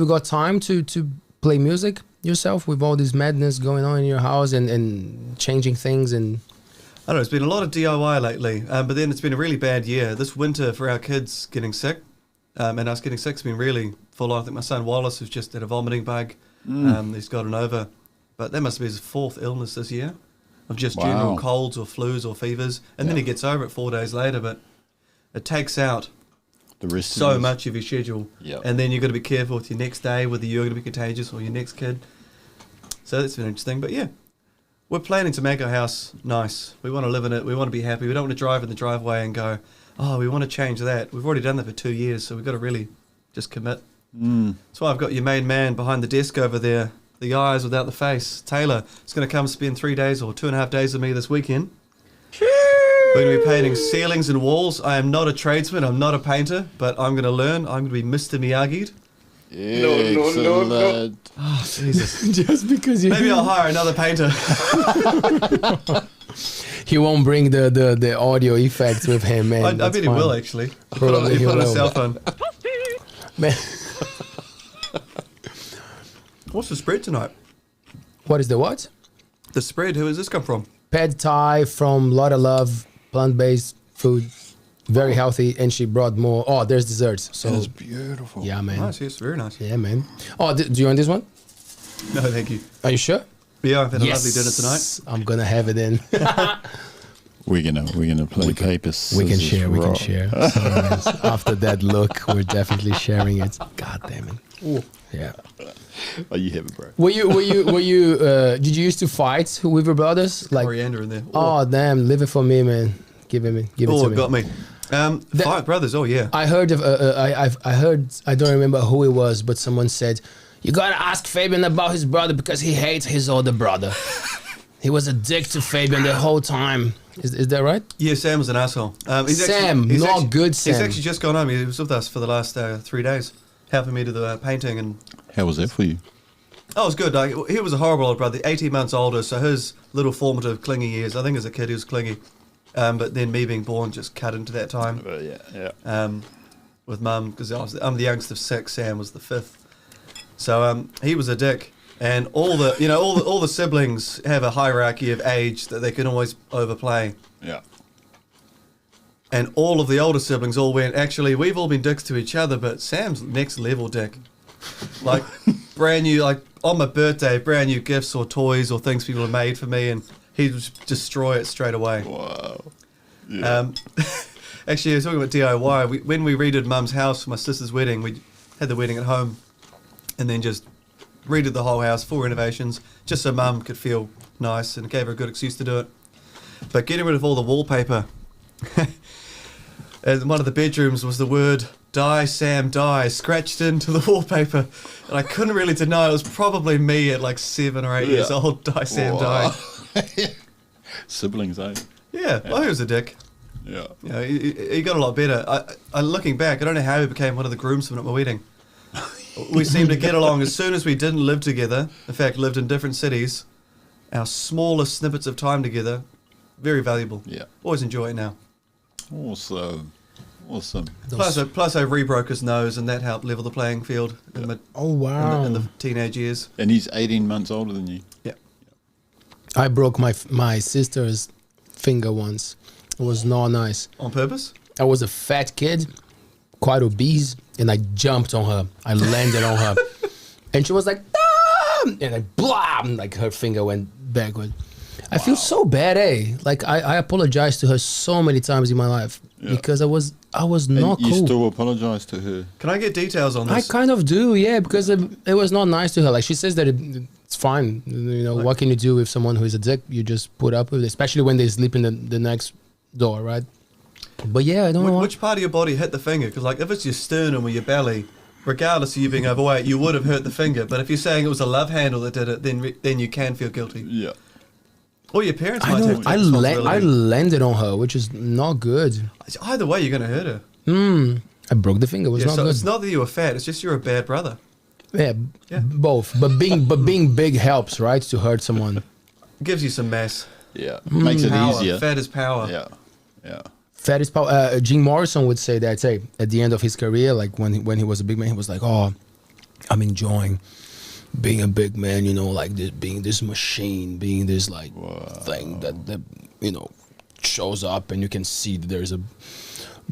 got time to play music yourself with all this madness going on in your house and changing things and? I don't know, it's been a lot of DIY lately, but then it's been a really bad year. This winter for our kids getting sick, and us getting sick has been really full on. I think my son Wallace has just had a vomiting bug. He's gotten over, but that must be his 4th illness this year of just general colds or flus or fevers. And then he gets over it 4 days later, but it takes out The rest so much of your schedule. Yep. And then you've got to be careful with your next day, whether you're going to be contagious or your next kid. So that's been interesting. But yeah, we're planning to make our house nice. We want to live in it. We want to be happy. We don't want to drive in the driveway and go, oh, we want to change that. We've already done that for 2 years, so we've got to really just commit. That's why I've got your main man behind the desk over there, the eyes without the face. Taylor is going to come spend 3 days or 2.5 days with me this weekend. We're going to be painting ceilings and walls. I am not a tradesman. I'm not a painter, but I'm going to learn. I'm going to be Mr. Miyagi'd. Excellent. Oh, Jesus. Just because you. Maybe I'll hire another painter. He won't bring the audio effects with him, man. I That's bet he fine. will, actually. Probably He he put on a will. cell phone. Man, What's the spread tonight? what is the what? The spread, who does this come from? Pad Thai from Lotta Love, plant-based food, very healthy, and she brought more. Oh, there's desserts. So That is beautiful. yeah, man. Nice, yes, very nice. Yeah, man. Oh, do you want this one? No, thank you. Are you sure? Yeah, I've had a lovely dinner tonight. I'm gonna have it in. We're gonna play paper, We can scissors, share. We can rock. share. Sorry, man. After that look, we're definitely sharing it. God damn it. Yeah. Oh, you have it, bro. Were you? Did you used to fight with your brothers? Like, Coriander in there. oh damn, leave it for me, man. Give it me. Give it to it me. got me. Five brothers, oh yeah. I heard of. I heard. I don't remember who it was, but someone said, "You gotta ask Fabian about his brother because he hates his older brother." He was a dick to Fabian the whole time. Is that right? Yeah, Sam was an asshole. Sam, not good Sam. He's actually just gone home. He was with us for the last 3 days, helping me do the painting. And How was that for you? oh, it was good. Like, he was a horrible old brother, 18 months older, so his little formative clingy years, I think as a kid he was clingy. But then me being born just cut into that time. Yeah. With mum, because I'm the youngest of 6, Sam was the 5th. So he was a dick. And all the siblings have a hierarchy of age that they can always overplay. Yeah. And all of the older siblings all went, actually, we've all been dicks to each other, but Sam's next level dick. Like, brand new, like, on my birthday, brand new gifts or toys or things people have made for me, and he'd just destroy it straight away. Wow. Yeah. Actually, I was talking about DIY. When we redid Mum's house for my sister's wedding, we had the wedding at home and then just redid the whole house, full renovations, just so Mum could feel nice and gave her a good excuse to do it. But getting rid of all the wallpaper. And one of the bedrooms was the word "Die Sam Die" scratched into the wallpaper, and I couldn't really deny it was probably me at like 7 or 8 years old. Die Sam Die. Siblings, eh? Yeah, well, he was a dick. Yeah. You know, he got a lot better. I looking back, I don't know how he became one of the groomsmen at my wedding. We seemed to get along as soon as we didn't live together. In fact, lived in different cities. Our smallest snippets of time together, very valuable. Yeah. Always enjoy it now. Awesome. Plus, I re-broke his nose, and that helped level the playing field. Oh, wow. In the teenage years. And he's 18 months older than you. Yeah. I broke my sister's finger once. It was not nice. On purpose? I was a fat kid, quite obese, and I jumped on her. I landed on her. And she was like, ah! And I blah, like her finger went backward. I feel so bad, eh? Like I apologized to her so many times in my life because I was not you cool. You still apologize to her? Can I get details on I this? kind of do, yeah, because it was not nice to her. Like she says that it's fine. You know, what can you do with someone who is a dick? You just put up with it, especially when they sleep in the next door, right? But yeah, I don't know. Which part of your body hit the finger? Because like if it's your sternum or your belly, regardless of you being overweight, you would have hurt the finger. But if you're saying it was a love handle that did it, then you can feel guilty. Yeah. Or your parents might have to I take responsibility. landed on her, which is not good. Either way, you're going to hurt her. I broke the finger. It was not so good. it's not that you were fat. It's just you're a bad brother. Yeah, both. But being big helps, right? To hurt someone. Gives you some mass. Yeah. Makes it Power. easier. Fat is power. Yeah. Yeah. Fat is power. Jim Morrison would say that. Say at the end of his career, like when he was a big man, he was like, "Oh, I'm enjoying being a big man. You know, like this, being this machine, being this like thing that you know shows up, and you can see that there's a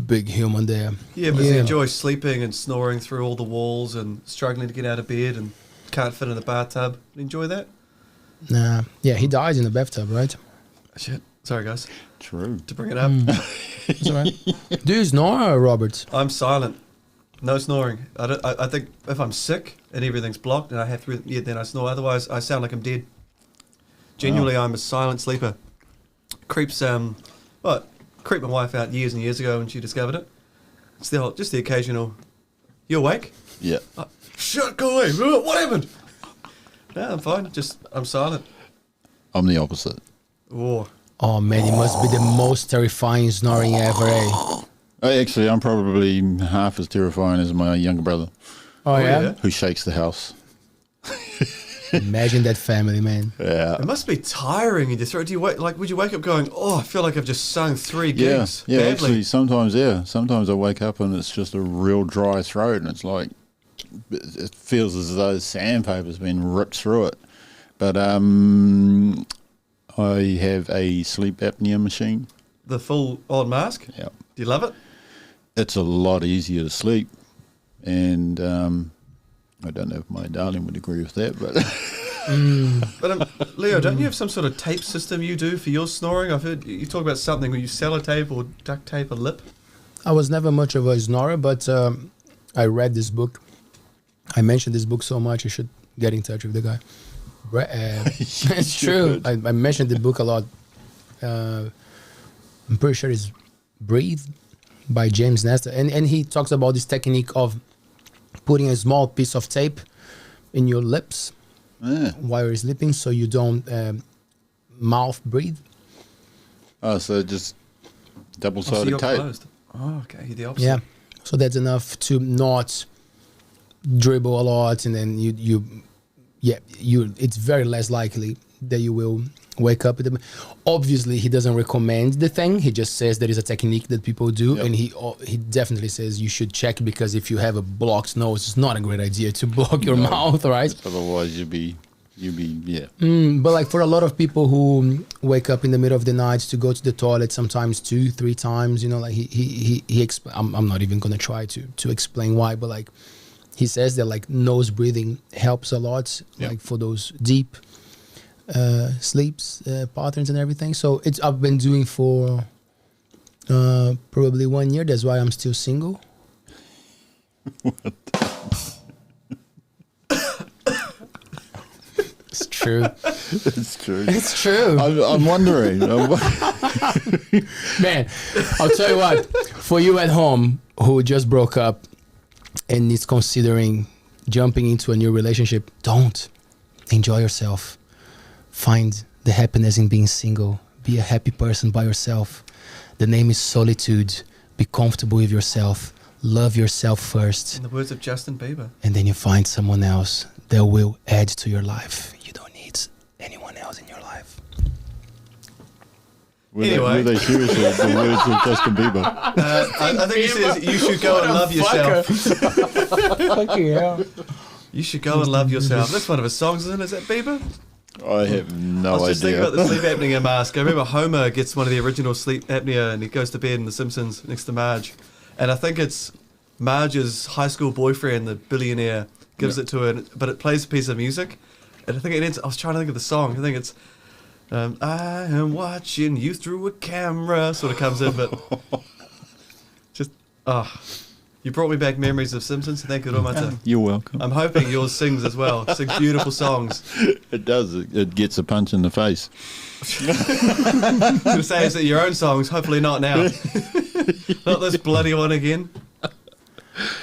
big human there." Yeah, but you enjoy sleeping and snoring through all the walls and struggling to get out of bed and can't fit in the bathtub. Enjoy that? Nah. Yeah, he died in the bathtub, right? Shit. Sorry, guys. True. To bring it up. That's all right. Do you snore, Robert? I'm silent. No snoring. I think if I'm sick and everything's blocked and I have to, then I snore. Otherwise, I sound like I'm dead. Genuinely, I'm a silent sleeper. Creeps my wife out years and years ago when she discovered it. It's just the occasional, "You awake?" Yeah. Shut, go away. What happened? No, I'm fine. I'm silent. I'm the opposite. Oh man, it must be the most terrifying snoring ever, eh? Actually, I'm probably half as terrifying as my younger brother, Oh yeah? who shakes the house. Imagine that family, man. Yeah. It must be tiring in your throat. Do you would you wake up going, "Oh, I feel like I've just sung 3 Yeah. gigs Yeah. badly"? Actually, sometimes I wake up and it's just a real dry throat, and it's like it feels as though sandpaper's been ripped through it. But I have a sleep apnea machine. The full on mask? Yeah. Do you love it? It's a lot easier to sleep, and I don't know if my darling would agree with that, but But Leo, don't you have some sort of tape system you do for your snoring? I've heard you talk about something where you sellotape or duct tape a lip. I was never much of a snorer, but I read this book. I mentioned this book so much, you should get in touch with the guy. It's true. I mentioned the book a lot. I'm pretty sure it's Breathe by James Nestor. And he talks about this technique of putting a small piece of tape in your lips while you're sleeping so you don't mouth breathe. oh, so just double-sided you're tape. closed. Oh, okay. You're the opposite. Yeah. So that's enough to not dribble a lot, and then it's very less likely that you will wake up with them. Obviously, he doesn't recommend the thing. He just says there is a technique that people do, and he definitely says you should check, because if you have a blocked nose, it's not a great idea to block your mouth, right? Otherwise, you'd be yeah. But like for a lot of people who wake up in the middle of the night to go to the toilet, sometimes 2-3 times, you know, like I'm not even gonna try to explain why, but like he says that like nose breathing helps a lot, like for those deep sleeps patterns and everything. So I've been doing for Probably 1 year. That's why I'm still single. It's true. It's true. It's true. I'm wondering. Man, I'll tell you what. For you at home who just broke up and is considering jumping into a new relationship, don't. Enjoy yourself. Find the happiness in being single. Be a happy person by yourself. The name is solitude. Be comfortable with yourself. Love yourself first. In the words of Justin Bieber. And then you find someone else that will add to your life. You don't need anyone else in your life. Anyway. Were they serious with the words of Justin Bieber? I think he says you should go and love yourself. Fucking hell. You should go and love yourself. That's one of his songs, isn't it? Is that Bieber? I have no I was just thinking idea. about the sleep apnea mask. I remember Homer gets one of the original sleep apnea and he goes to bed in The Simpsons next to Marge. And I think it's Marge's high school boyfriend, the billionaire, gives it to her, but it plays a piece of music. And I think it ends, I was trying to think of the song. I think it's, I am watching you through a camera, sort of comes in, but just, you brought me back memories of Simpsons. Thank you, Roimata. You're welcome. I'm hoping yours sings as well. Sings beautiful songs. It does. It gets a punch in the face. I'm going to say, is it your own songs? Hopefully not now. Not this bloody one again.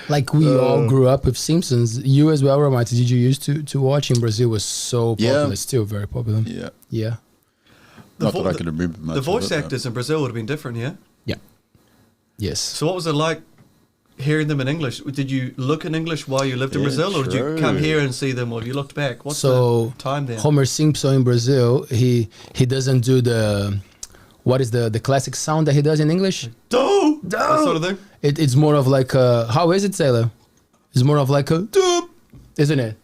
Like we all grew up with Simpsons. You as well, Roimata. Did you used to watch in Brazil? Was so popular. Yeah. Still very popular. Yeah. Yeah. Not that I can remember much. The voice of it, actors in Brazil would have been different, yeah? Yeah. Yes. So what was it like hearing them in English? Did you look in English while you lived in Yeah, Brazil, or did you true. come here and see them, or have you looked back? What's So, the time there? Homer Simpson in Brazil, he doesn't do the, what is the classic sound that he does in English? Do! That sort of thing? It's more of like a, how is it, Sailor? It's more of like a doop, isn't it?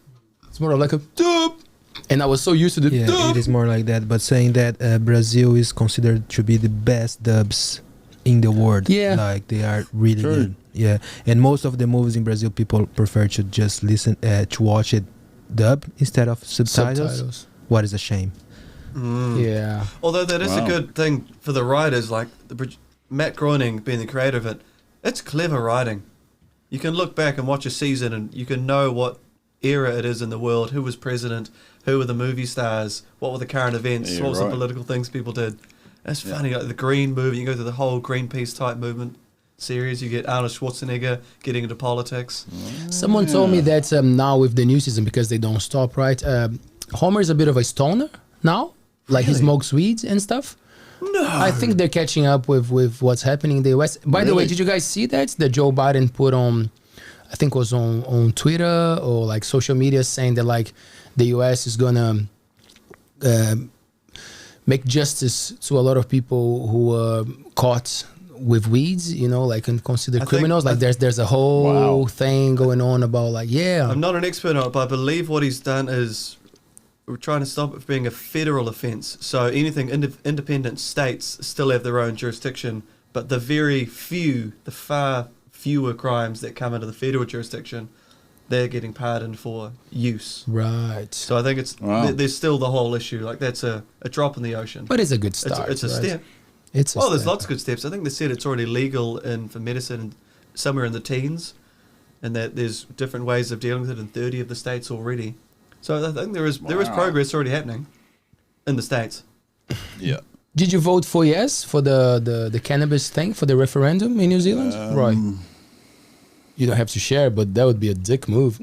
It's more of like a doop. And I was so used to the Yeah, doop. it is more like that. But saying that Brazil is considered to be the best dubs in the world. Yeah. Like they are really True. good. Yeah. And most of the movies in Brazil, people prefer to just listen, to watch it dub instead of subtitles. What is a shame. Yeah. Although that is a Wow. good thing for the writers, like Matt Groening being the creator of it, it's clever writing. You can look back and watch a season and you can know what era it is in the world, who was president, who were the movie stars, what were the current events, Yeah, what was right. the political things people did. It's funny, like the Green movie, you go through the whole Greenpeace type movement series, you get Arnold Schwarzenegger getting into politics. Someone told me that now with the new season, because they don't stop, right? Homer is a bit of a stoner now. Like he Really? smokes weeds and stuff. No! I think they're catching up with what's happening in the US. By the way, Really? did you guys see that Joe Biden put on, I think it was on Twitter or like social media, saying that like the US is gonna make justice to a lot of people who were caught with weeds, you know, like and considered I think- criminals. Like there's a whole Wow. thing going on about like, yeah. I'm not an expert on it, but I believe what he's done is we're trying to stop it from being a federal offence. So anything independent states still have their own jurisdiction, but the far fewer crimes that come into the federal jurisdiction, they're getting pardoned for use. Right. So I think it's Wow. there's still the whole issue. Like that's a drop in the ocean. But it's a good start. It's a right? step. It's a Well, there's step. lots of good steps. I think they said it's already legal for medicine somewhere in the teens, and that there's different ways of dealing with it in 30 of the states already. So I think there is Wow. progress already happening in the states. Yeah. Did you vote for yes for the cannabis thing for the referendum in New Zealand? Right. You don't have to share, but that would be a dick move.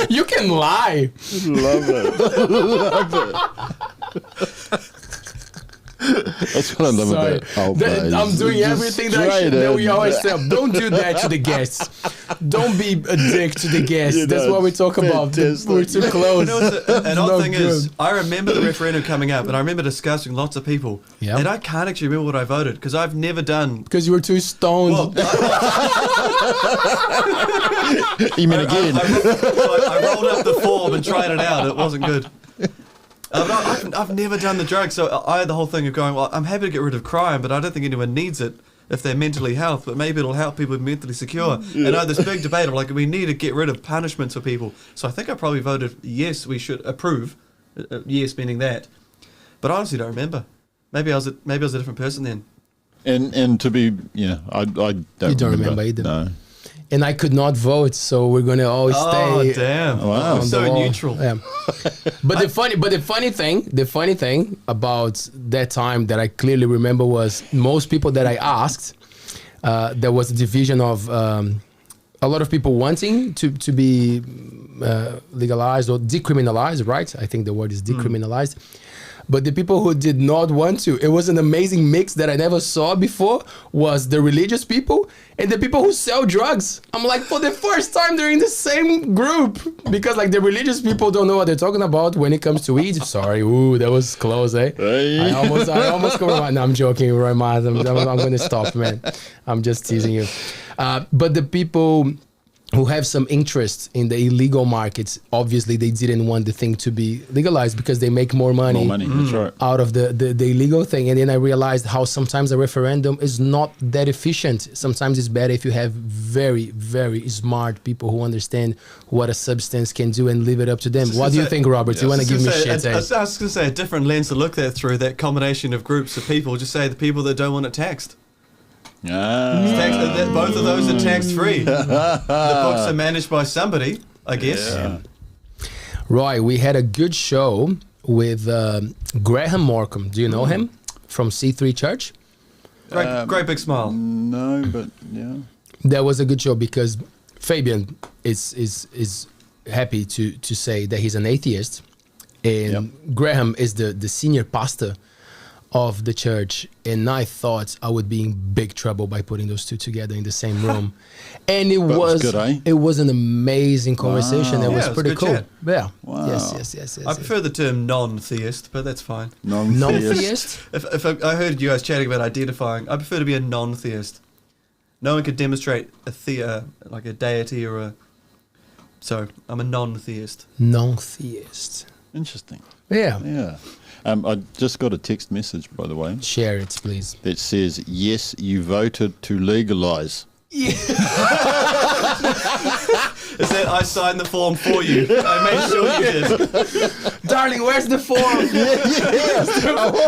You can lie. Love it. Love it. That's what I love Sorry. about ALTBAYS. I'm doing Just everything that, straight that we in. always say. Don't do that to the guests. Don't be a dick to the guests. Yeah, That's no, what we talk about. fantastic. We're too close. You know, an Not odd thing is, good. I remember the referendum coming up, and I remember discussing lots of people, Yeah. and I can't actually remember what I voted because I've never done. Because you were too stoned. Well, You mean again? I rolled up the form and tried it out. It wasn't good. I've never done the drug, so I had the whole thing of going, well, I'm happy to get rid of crime, but I don't think anyone needs it if they're mentally health, but maybe it'll help people be mentally secure. And I had this big debate of like, we need to get rid of punishments for people. So I think I probably voted yes, we should approve. Yes, meaning that. But I honestly don't remember. Maybe I was a different person then. And to be, I don't. You don't remember either. No. And I could not vote, so we're gonna always stay. Oh damn! Wow. on the So wall. neutral. Yeah. But the funny thing about that time that I clearly remember was most people that I asked, there was a division of a lot of people wanting to be legalized or decriminalized, right? I think the word is decriminalized. But the people who did not want to, it was an amazing mix that I never saw before, was the religious people and the people who sell drugs. I'm like, for the first time, they're in the same group. Because like the religious people don't know what they're talking about when it comes to weed. Sorry, ooh, that was close, eh? Hey. I almost go. No, I'm joking, Roimata. I'm going to stop, man. I'm just teasing you. But the people who have some interest in the illegal markets, obviously they didn't want the thing to be legalized because they make more money, That's right. out of the illegal thing. And then I realized how sometimes a referendum is not that efficient. Sometimes it's better if you have very, very smart people who understand what a substance can do and leave it up to them. What do you think, Robert? You want to give me shit? I was going to say a different lens to look at through that combination of groups of people. Just say the people that don't want it taxed. Both of those are tax free. The books are managed by somebody, I guess. Yeah. Roy, we had a good show with Graham Markham. Do you know him from C3 Church? Great big smile. No, but yeah. That was a good show because Fabian is happy to say that he's an atheist, and Graham is the senior pastor of the church, and I thought I would be in big trouble by putting those two together in the same room. And it was good, eh? It was an amazing conversation. Wow. It was Yeah, it was pretty good cool. chat. Yeah. Wow. Yes. I prefer the term non-theist, but that's fine. Non-theist. If I heard you guys chatting about identifying, I prefer to be a non-theist. No one could demonstrate like a deity or a... So, I'm a non-theist. Non-theist. Interesting. Yeah. Yeah. I just got a text message, by the way, Share it, please. that says, yes, you voted to legalise. Is that I signed the form for you? I made sure you did. Darling, where's the form?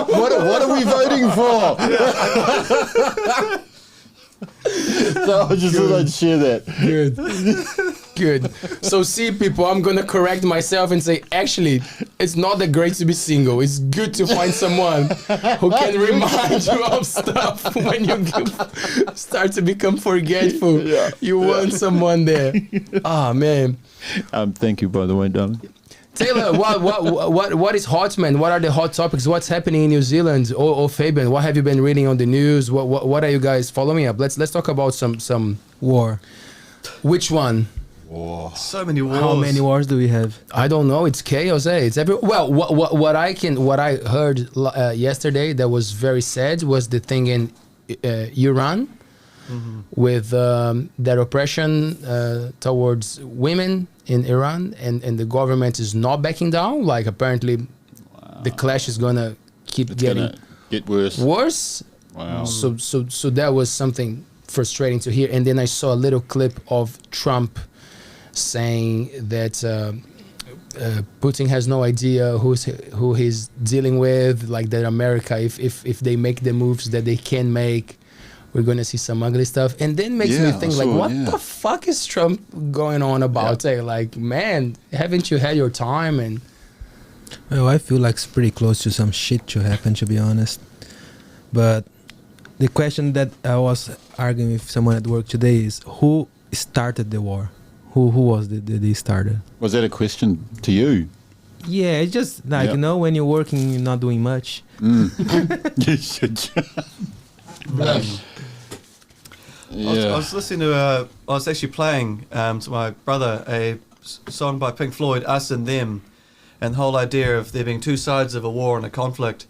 What are we voting for? So I just thought I'd share that. Good. So see, people, I'm going to correct myself and say, actually, it's not that great to be single. It's good to find someone who can remind you of stuff when you start to become forgetful. You want someone there. Ah, man. Thank you, by the way, darling. Taylor, what is hot, man? What are the hot topics? What's happening in New Zealand? Or Fabian, what have you been reading on the news? What are you guys following up? Let's talk about some War. Which one? So many wars. How many wars do we have? I don't know. It's chaos. It's every. Well, what I heard yesterday that was very sad was the thing in Iran with that oppression towards women in Iran, and the government is not backing down. Like apparently, the clash is gonna keep getting get worse. Worse. Wow. So that was something frustrating to hear. And then I saw a little clip of Trump saying that Putin has no idea who he's dealing with, like that America, if they make the moves that they can make, we're going to see some ugly stuff. And then makes me think, like, what the fuck is Trump going on about? Like, man, haven't you had your time? And well, I feel like it's pretty close to some shit to happen, to be honest. But the question that I was arguing with someone at work today is, who started the war? Who was the starter? Was that a question to you? Yeah, it's just like, you know, when you're working, you're not doing much. You should. I was listening to, I was actually playing to my brother a song by Pink Floyd, Us and Them, and the whole idea of there being two sides of a war and a conflict.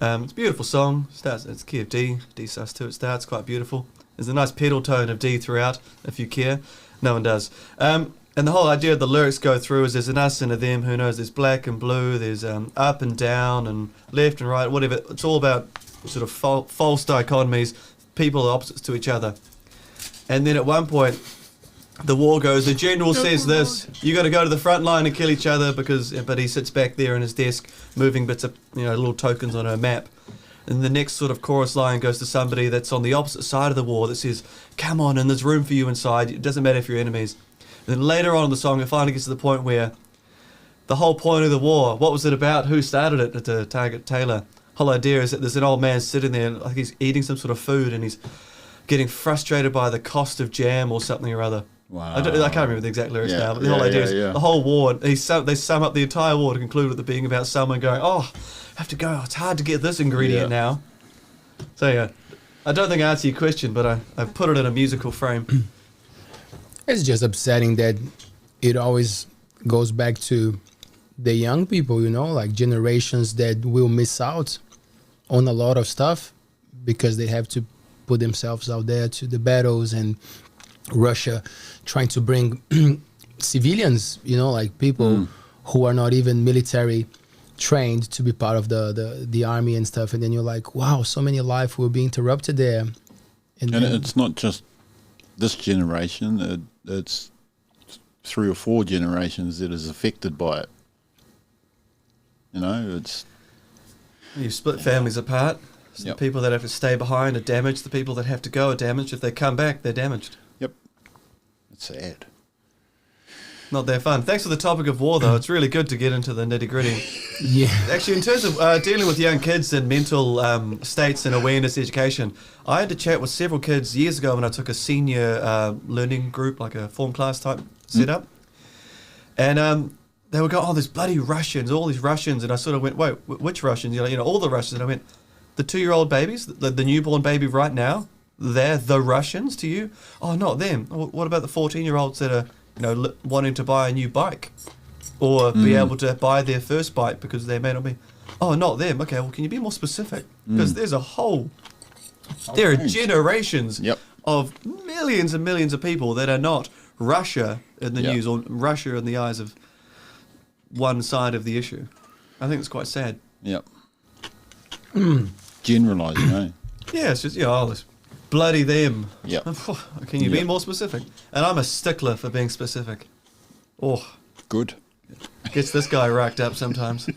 It's a beautiful song. It's key of D sus2 it starts, quite beautiful. There's a nice pedal tone of D throughout, if you care. No one does. And the whole idea of the lyrics go through is there's an us and a them, who knows, there's black and blue, there's up and down and left and right, whatever. It's all about sort of false dichotomies, people are opposites to each other. And then at one point, the war goes, the general says this, you got to go to the front line and kill each other but he sits back there in his desk moving bits of, little tokens on a map. And the next sort of chorus line goes to somebody that's on the opposite side of the war that says, come on, and there's room for you inside. It doesn't matter if you're enemies. And then later on in the song, it finally gets to the point where the whole point of the war, what was it about? Who started it? To target Taylor. Whole idea is that there's an old man sitting there, like he's eating some sort of food, and he's getting frustrated by the cost of jam or something or other. Wow. I can't remember the exact lyrics now, but the whole idea is the whole war. They sum up the entire war to conclude with it being about someone going, "Oh, I have to go. It's hard to get this ingredient now." So yeah, I don't think I answered your question, but I put it in a musical frame. It's just upsetting that it always goes back to the young people, like generations that will miss out on a lot of stuff because they have to put themselves out there to the battles, and Russia trying to bring civilians, like people who are not even military trained to be part of the army and stuff. And then you're like, wow, so many lives will be interrupted there. And it's not just this generation, it's 3 or 4 generations that is affected by it. It's... You split families apart. So the people that have to stay behind are damaged. The people that have to go are damaged. If they come back, they're damaged. Yep. It's sad. Not that fun. Thanks for the topic of war, though. It's really good to get into the nitty-gritty. Yeah. Actually, in terms of dealing with young kids and mental states and awareness education, I had to chat with several kids years ago when I took a senior learning group, like a form class type setup. And they would go, oh, there's bloody Russians, all these Russians. And I sort of went, wait, which Russians? All the Russians. And I went, the 2-year-old babies, the newborn baby right now, they're the Russians to you? Oh, not them. What about the 14-year-olds that are, wanting to buy a new bike or be able to buy their first bike because they may not be? Oh, not them. Okay, well, can you be more specific? Because there's there are generations of millions and millions of people that are not Russia in the news or Russia in the eyes of one side of the issue. I think it's quite sad. Yep. Generalising, eh? Yeah, it's just, this bloody them. Yep. Can you be more specific? And I'm a stickler for being specific. Oh. Good. Gets this guy racked up sometimes.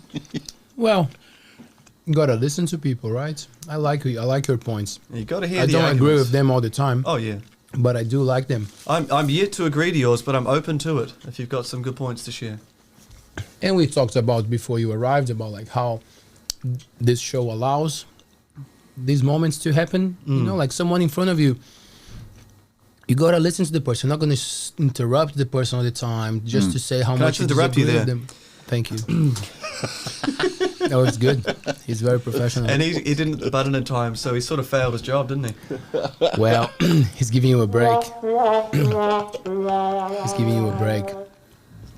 Well, you gotta listen to people, right? I like your points. You gotta hear I the don't arguments. agree with them all the time. Oh, yeah. But I do like them. I'm yet to agree to yours, but I'm open to it if you've got some good points to share. And we talked about before you arrived about like how this show allows these moments to happen. Like someone in front of you, you gotta listen to the person. You're not gonna interrupt the person all the time just to say how much you interrupt you disagree there? with them. Thank you. That was good. He's very professional. And he didn't button in time, so he sort of failed his job, didn't he? Well, he's giving you a break. He's giving you a break.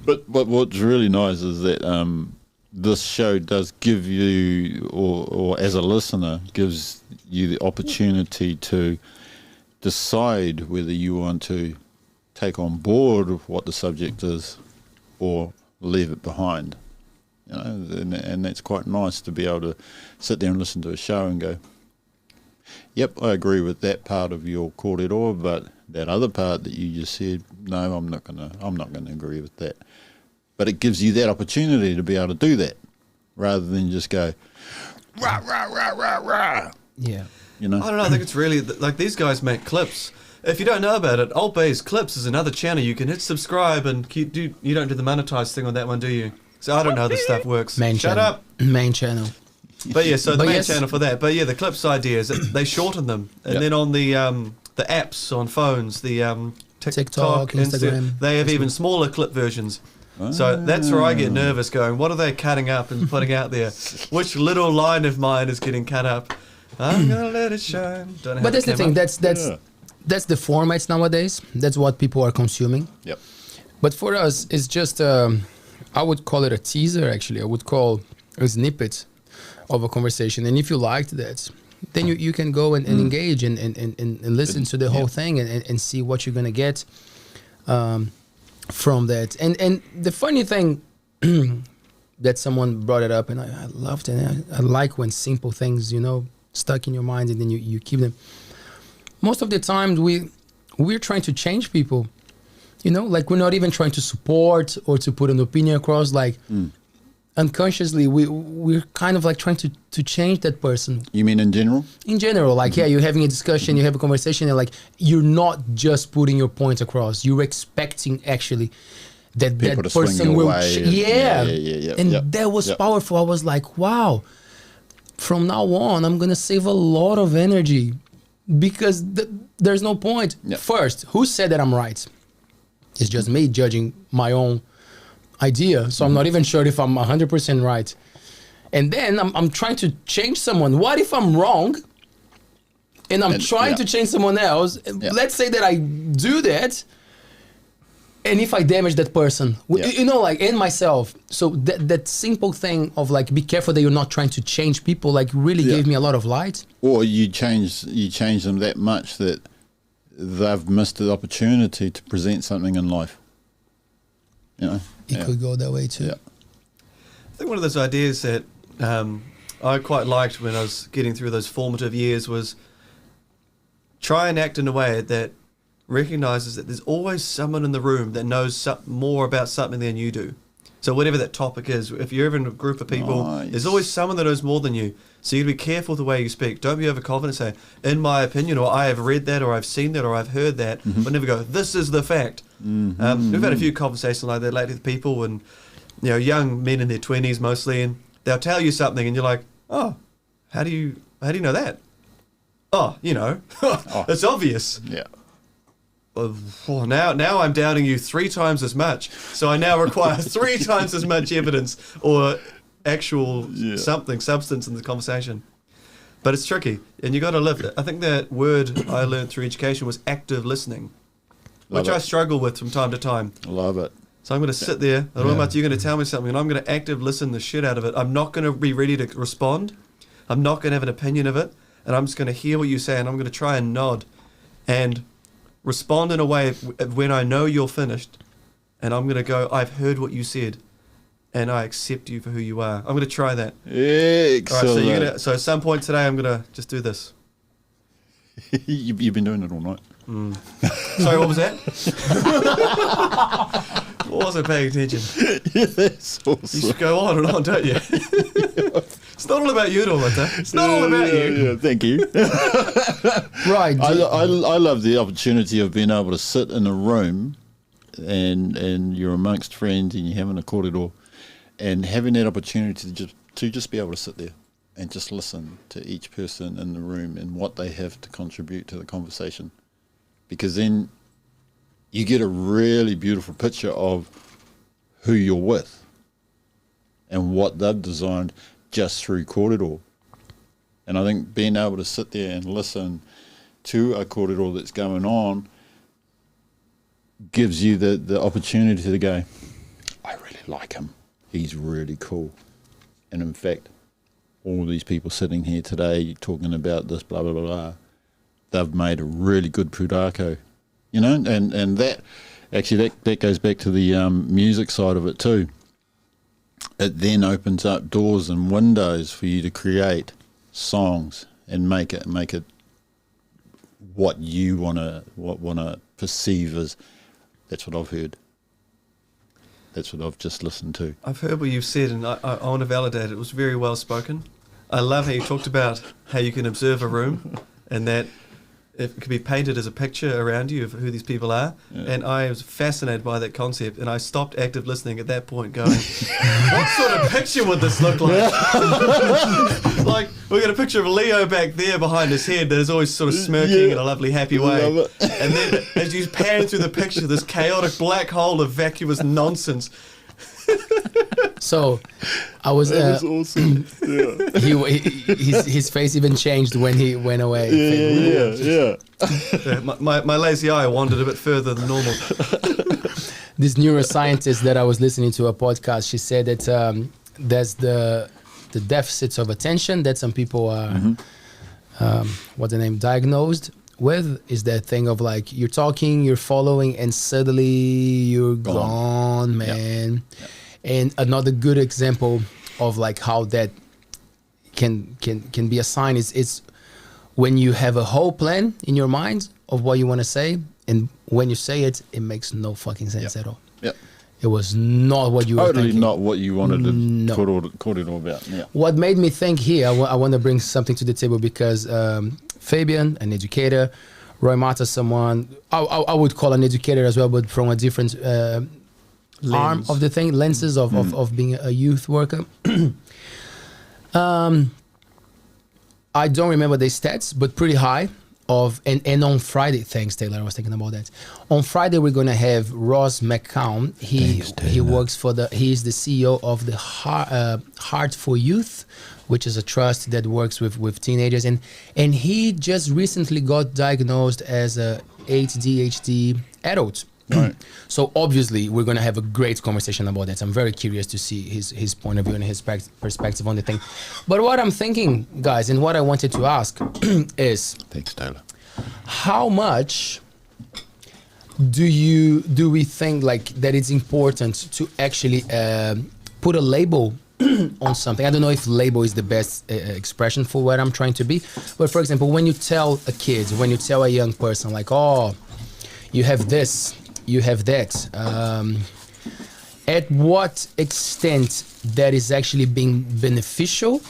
But what's really nice is that this show does give you, or as a listener, gives you the opportunity to decide whether you want to take on board what the subject is or leave it behind. And that's quite nice to be able to sit there and listen to a show and go, yep, I agree with that part of your kōrero, but that other part that you just said, no, I'm not gonna agree with that. But it gives you that opportunity to be able to do that, rather than just go, rah, rah, rah, rah, rah. Yeah. I don't know. I think it's really like these guys make clips. If you don't know about it, ALTBAYS Clips is another channel you can hit subscribe, and you don't do the monetized thing on that one, do you? So I don't know how this stuff works. Shut up. Main channel. But yeah, so the main channel for that. But yeah, the clips idea is that they shorten them, and then on the apps on phones, the TikTok, Instagram, they have even smaller clip versions. So that's where I get nervous going, what are they cutting up and putting out there? Which little line of mine is getting cut up? I'm going to let it shine. Don't know but that's the thing. That's the formats nowadays. That's what people are consuming. Yep. But for us, it's just, I would call it a teaser, actually. I would call a snippet of a conversation. And if you liked that, then you can go and engage and listen to the whole thing and see what you're going to get from that. And the funny thing that someone brought it up, and I loved it. I like when simple things, stuck in your mind, and then you keep them. Most of the time, we're trying to change people, You know, like we're not even trying to support or to put an opinion across. Like unconsciously, we're kind of like trying to change that person. You mean in general? In general, like yeah, you're having a discussion, you have a conversation, and like you're not just putting your point across. You're expecting actually that People that to swing person your will. way Yeah. And that was powerful. I was like, wow. From now on, I'm gonna save a lot of energy because there's no point. Yep. First, who said that I'm right? It's just me judging my own idea. So I'm not even sure if I'm 100% right. And then I'm trying to change someone. What if I'm wrong? And I'm trying to change someone else. Let's say that I do that. And if I damage that person, you know, like, and myself. So that simple thing of like, be careful that you're not trying to change people, like really gave me a lot of light. Or you change them that much that they've missed the opportunity to present something in life. You know? It could go that way too. Yeah. I think one of those ideas that I quite liked when I was getting through those formative years was try and act in a way that recognizes that there's always someone in the room that knows more about something than you do. So whatever that topic is, if you're ever in a group of people, there's always someone that knows more than you. So you got to be careful the way you speak. Don't be overconfident. Say, in my opinion, or I have read that, or I've seen that, or I've heard that, but never go, this is the fact. We've had a few conversations like that lately with people, and you know, young men in their 20s mostly, and they'll tell you something, and you're like, oh, how do you know that? Oh, you know, it's obvious. Yeah. Well, now I'm doubting you 3 times as much. So I now require 3 times as much evidence or actual substance in the conversation. But it's tricky, and you got to live it. I think that word I learned through education was active listening, which I struggle with from time to time. Love it. So I'm going to sit there, and you're going to tell me something, and I'm going to active listen the shit out of it. I'm not going to be ready to respond. I'm not going to have an opinion of it, and I'm just going to hear what you say, and I'm going to try and nod and respond in a way when I know you're finished, and I'm going to go, I've heard what you said, and I accept you for who you are. I'm going to try that. Excellent. All right, so at some point today, I'm going to just do this. You've been doing it all night. Sorry, what was that? I wasn't paying attention. Yeah, that's awesome. You should go on and on, don't you? It's not all about you, Roimata. It's not all about you. Yeah, thank you. Right. I love the opportunity of being able to sit in a room and you're amongst friends and you're having a kōrero and having that opportunity to just be able to sit there and just listen to each person in the room and what they have to contribute to the conversation. Because then you get a really beautiful picture of who you're with and what they've designed just through kōrero. And I think being able to sit there and listen to a kōrero that's going on gives you the opportunity to go, I really like him. He's really cool. And in fact, all these people sitting here today talking about this, blah, blah, blah, blah, they've made a really good pūrākau, you know, and that actually that goes back to the music side of it too. It then opens up doors and windows for you to create songs and make it what you wanna perceive as. That's what I've heard. That's what I've just listened to. I've heard what you've said, and I want to validate it. It was very well spoken. I love how you talked about how you can observe a room and that it could be painted as a picture around you of who these people are. Yeah. And I was fascinated by that concept, and I stopped active listening at that point going, what sort of picture would this look like? Like, we got a picture of Leo back there behind his head that is always sort of smirking in a lovely, happy way. And then as you pan through the picture, this chaotic black hole of vacuous nonsense. So, I was. That was awesome. Yeah. His face even changed when he went away. Yeah. My lazy eye wandered a bit further than normal. This neuroscientist that I was listening to a podcast, she said that there's the deficits of attention that some people are, diagnosed with, is that thing of like you're talking, you're following, and suddenly you're gone, man. Yep. And another good example of like how that can be a sign is when you have a whole plan in your mind of what you want to say, And when you say it, it makes no fucking sense at all. Yep. It was not what you were Totally thinking. not what you wanted to No. korero about. Yeah. What made me think here, I want to bring something to the table because Fabian, an educator, Roimata, someone I would call an educator as well, but from a different arm of the thing, lenses of being a youth worker. I don't remember the stats, but pretty high. And on Friday, thanks Taylor, I was thinking about that. On Friday we're gonna have Ross McCown. He works for he's the CEO of the Heart for Youth, which is a trust that works with teenagers, and he just recently got diagnosed as a ADHD adult. Right. So obviously we're gonna have a great conversation about that. I'm very curious to see his point of view and his perspective on the thing. But what I'm thinking, guys, and what I wanted to ask is, Thanks, Taylor. how much do we think like that it's important to actually put a label on something? I don't know if label is the best expression for what I'm trying to be, but for example, when you tell a kid, when you tell a young person like, oh, you have this, you have that, at what extent that is actually being beneficial,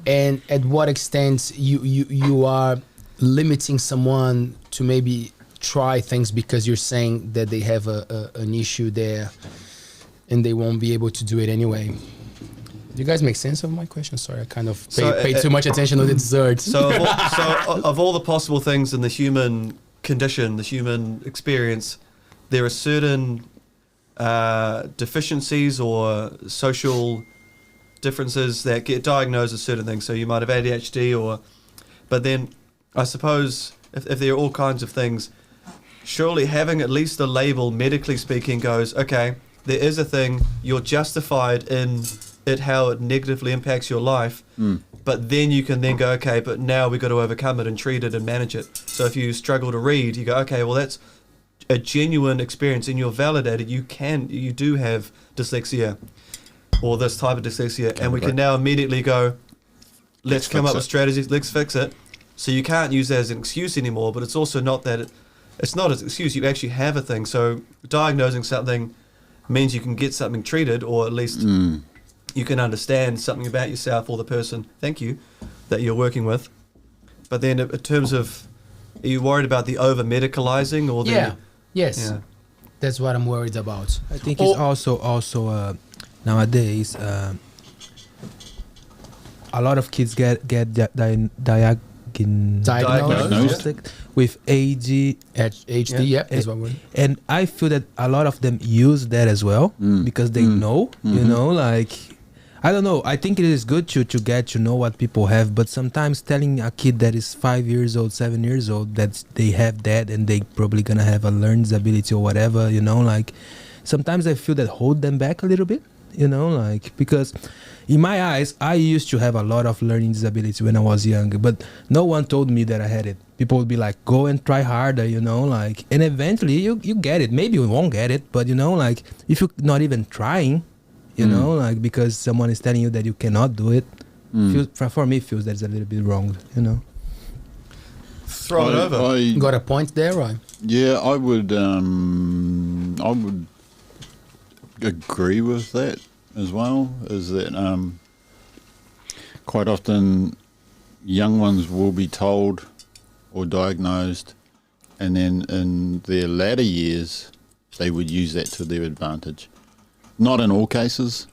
and at what extent you are limiting someone to maybe try things because you're saying that they have an issue there and they won't be able to do it anyway. Do you guys make sense of my question? Sorry, I kind of paid too much attention to the dessert. So of all the possible things in the human condition, the human experience, there are certain deficiencies or social differences that get diagnosed as certain things. So you might have ADHD but then I suppose if there are all kinds of things, surely having at least a label, medically speaking, goes, okay, there is a thing, you're justified in it, how it negatively impacts your life, but then you can then go, okay, but now we've got to overcome it and treat it and manage it. So if you struggle to read, you go, okay, well that's a genuine experience and you're validated, you do have dyslexia or this type of dyslexia, and we can now immediately go, let's come up with strategies, let's fix it. So you can't use that as an excuse anymore, but it's also not that it's not an excuse, you actually have a thing. So diagnosing something means you can get something treated, or at least you can understand something about yourself or the person, that you're working with. But then in terms of, are you worried about the over-medicalizing or the... Yes. Yeah. That's what I'm worried about. I think it's also nowadays a lot of kids get diagnosed with ADHD. Yeah, is one word. And I feel that a lot of them use that as well because they know, you know, like, I don't know. I think it is good to get to know what people have, but sometimes telling a kid that is 5 years old, 7 years old, that they have that and they probably gonna have a learning disability or whatever, you know, like, sometimes I feel that hold them back a little bit, you know, like, because in my eyes, I used to have a lot of learning disability when I was younger, but no one told me that I had it. People would be like, go and try harder, you know, like, and eventually you get it. Maybe you won't get it, but, you know, like, if you're not even trying, you know, like, because someone is telling you that you cannot do it, for me, it feels that it's a little bit wrong, you know. Throw it over. Got a point there, right? Yeah, I would agree with that as well, is that quite often young ones will be told or diagnosed, and then in their latter years they would use that to their advantage. Not in all cases,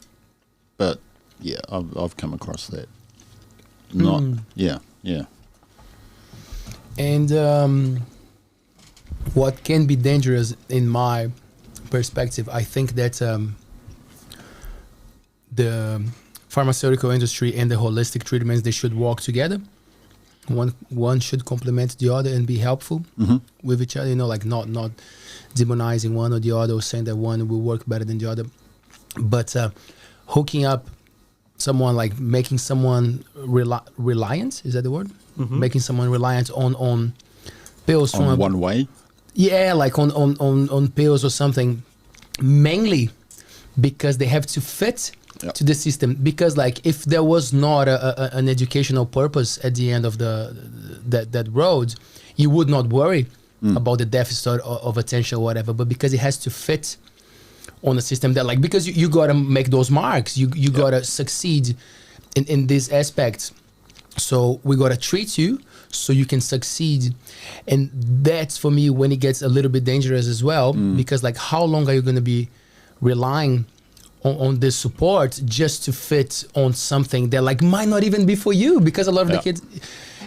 but yeah, I've come across that. Yeah. And what can be dangerous in my perspective, I think that the pharmaceutical industry and the holistic treatments, they should walk together. One should complement the other and be helpful with each other, you know, like not demonizing one or the other or saying that one will work better than the other. But hooking up someone, like making someone reliant, is that the word? Making someone reliant on pills from one way? Yeah, like on pills or something, mainly because they have to fit to the system. Because like if there was not an educational purpose at the end of that road, you would not worry about the deficit of attention or whatever, but because it has to fit on a system that, like, because you gotta make those marks, you gotta succeed in these aspects. So we gotta treat you so you can succeed. And that's, for me, when it gets a little bit dangerous as well, because, like, how long are you gonna be relying on this support just to fit on something that, like, might not even be for you? Because a lot of the kids,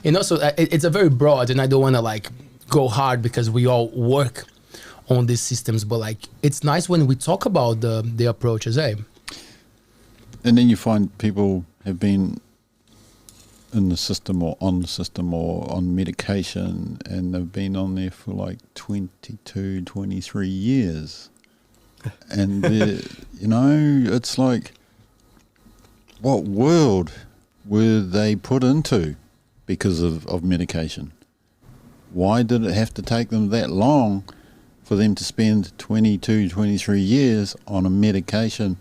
you know, so it's a very broad, and I don't want to, like, go hard because we all work on these systems, but, like, it's nice when we talk about the approaches, eh? And then you find people have been in the system or on the system or on medication, and they've been on there for like 22, 23 years. And, you know, it's like, what world were they put into because of medication? Why did it have to take them that long for them to spend 22, 23 years on a medication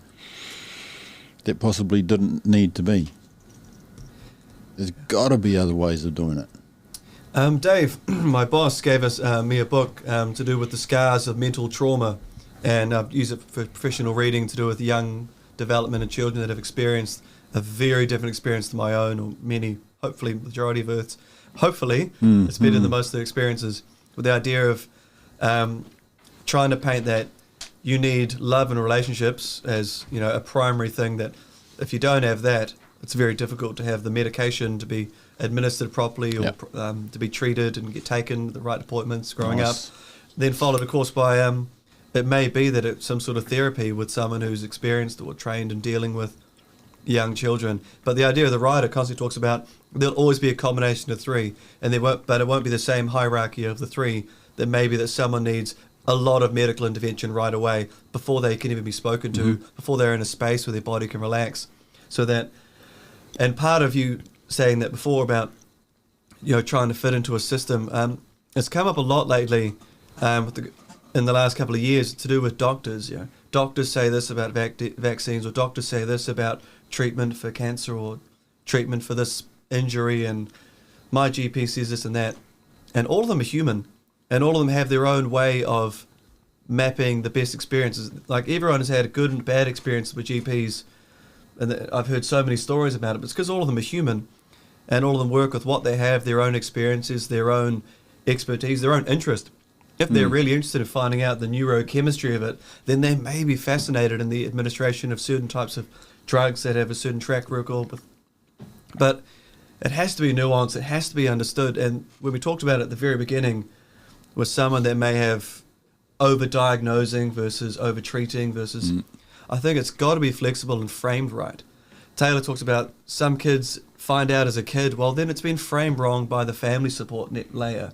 that possibly didn't need to be? There's got to be other ways of doing it. Dave, my boss gave us me a book to do with the scars of mental trauma, and I've used it for professional reading to do with young development and children that have experienced a very different experience to my own, or many, hopefully majority of Earth's. Hopefully, it's better than most of the experiences, with the idea of trying to paint that you need love and relationships as, you know, a primary thing, that if you don't have that, it's very difficult to have the medication to be administered properly, or to be treated and get taken the right appointments growing up. Then followed, of course, by it may be that it's some sort of therapy with someone who's experienced or trained in dealing with young children. But the idea of the writer constantly talks about there'll always be a combination of three, and it won't be the same hierarchy of the three. That maybe that someone needs a lot of medical intervention right away before they can even be spoken to, before they're in a space where their body can relax. So that, and part of you saying that before about, you know, trying to fit into a system, it's come up a lot lately in the last couple of years to do with doctors. You know, doctors say this about vaccines, or doctors say this about treatment for cancer or treatment for this injury, and my GP says this and that. And all of them are human, and all of them have their own way of mapping the best experiences. Like, everyone has had a good and bad experience with GPs, and I've heard so many stories about it, but it's because all of them are human, and all of them work with what they have, their own experiences, their own expertise, their own interest. If they're really interested in finding out the neurochemistry of it, then they may be fascinated in the administration of certain types of drugs that have a certain track record. But it has to be nuanced, it has to be understood. And when we talked about it at the very beginning, with someone that may have over-diagnosing versus over-treating versus... I think it's got to be flexible and framed right. Taylor talks about some kids find out as a kid, well, then it's been framed wrong by the family support net layer.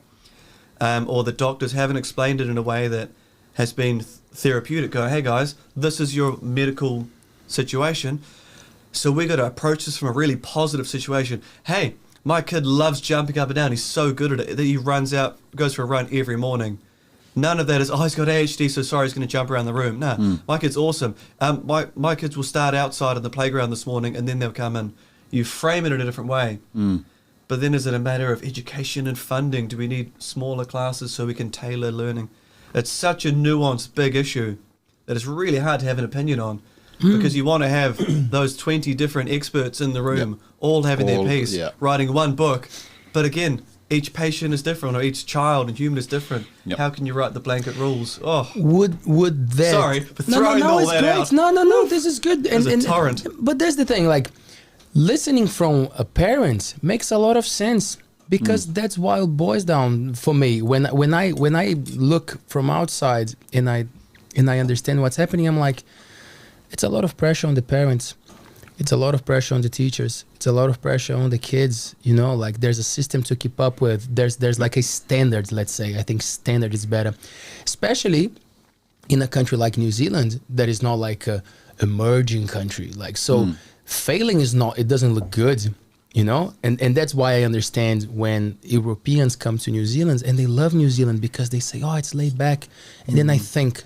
Or the doctors haven't explained it in a way that has been therapeutic. Go, hey guys, this is your medical situation, so we're going to approach this from a really positive situation. Hey, my kid loves jumping up and down. He's so good at it that he runs out, goes for a run every morning. None of that is, oh, he's got ADHD, so sorry, he's going to jump around the room. No, my kid's awesome. My kids will start outside on the playground this morning, and then they'll come in. You frame it in a different way. But then is it a matter of education and funding? Do we need smaller classes so we can tailor learning? It's such a nuanced, big issue that it's really hard to have an opinion on, because you want to have those 20 different experts in the room, all having their piece, writing one book. But again, each patient is different, or each child and human is different. How can you write the blanket rules? Oh, would that? Sorry for throwing all that out. No, this is good. It's a torrent. But there's the thing, like, listening from a parent makes a lot of sense, because that's why it boils down for me. When I look from outside and I understand what's happening, I'm like, it's a lot of pressure on the parents. It's a lot of pressure on the teachers. It's a lot of pressure on the kids. You know, like, there's a system to keep up with. There's like a standard, let's say. I think standard is better, especially in a country like New Zealand that is not like a emerging country. Like, so failing is not, it doesn't look good, you know? And that's why I understand when Europeans come to New Zealand and they love New Zealand, because they say, oh, it's laid back. And then I think,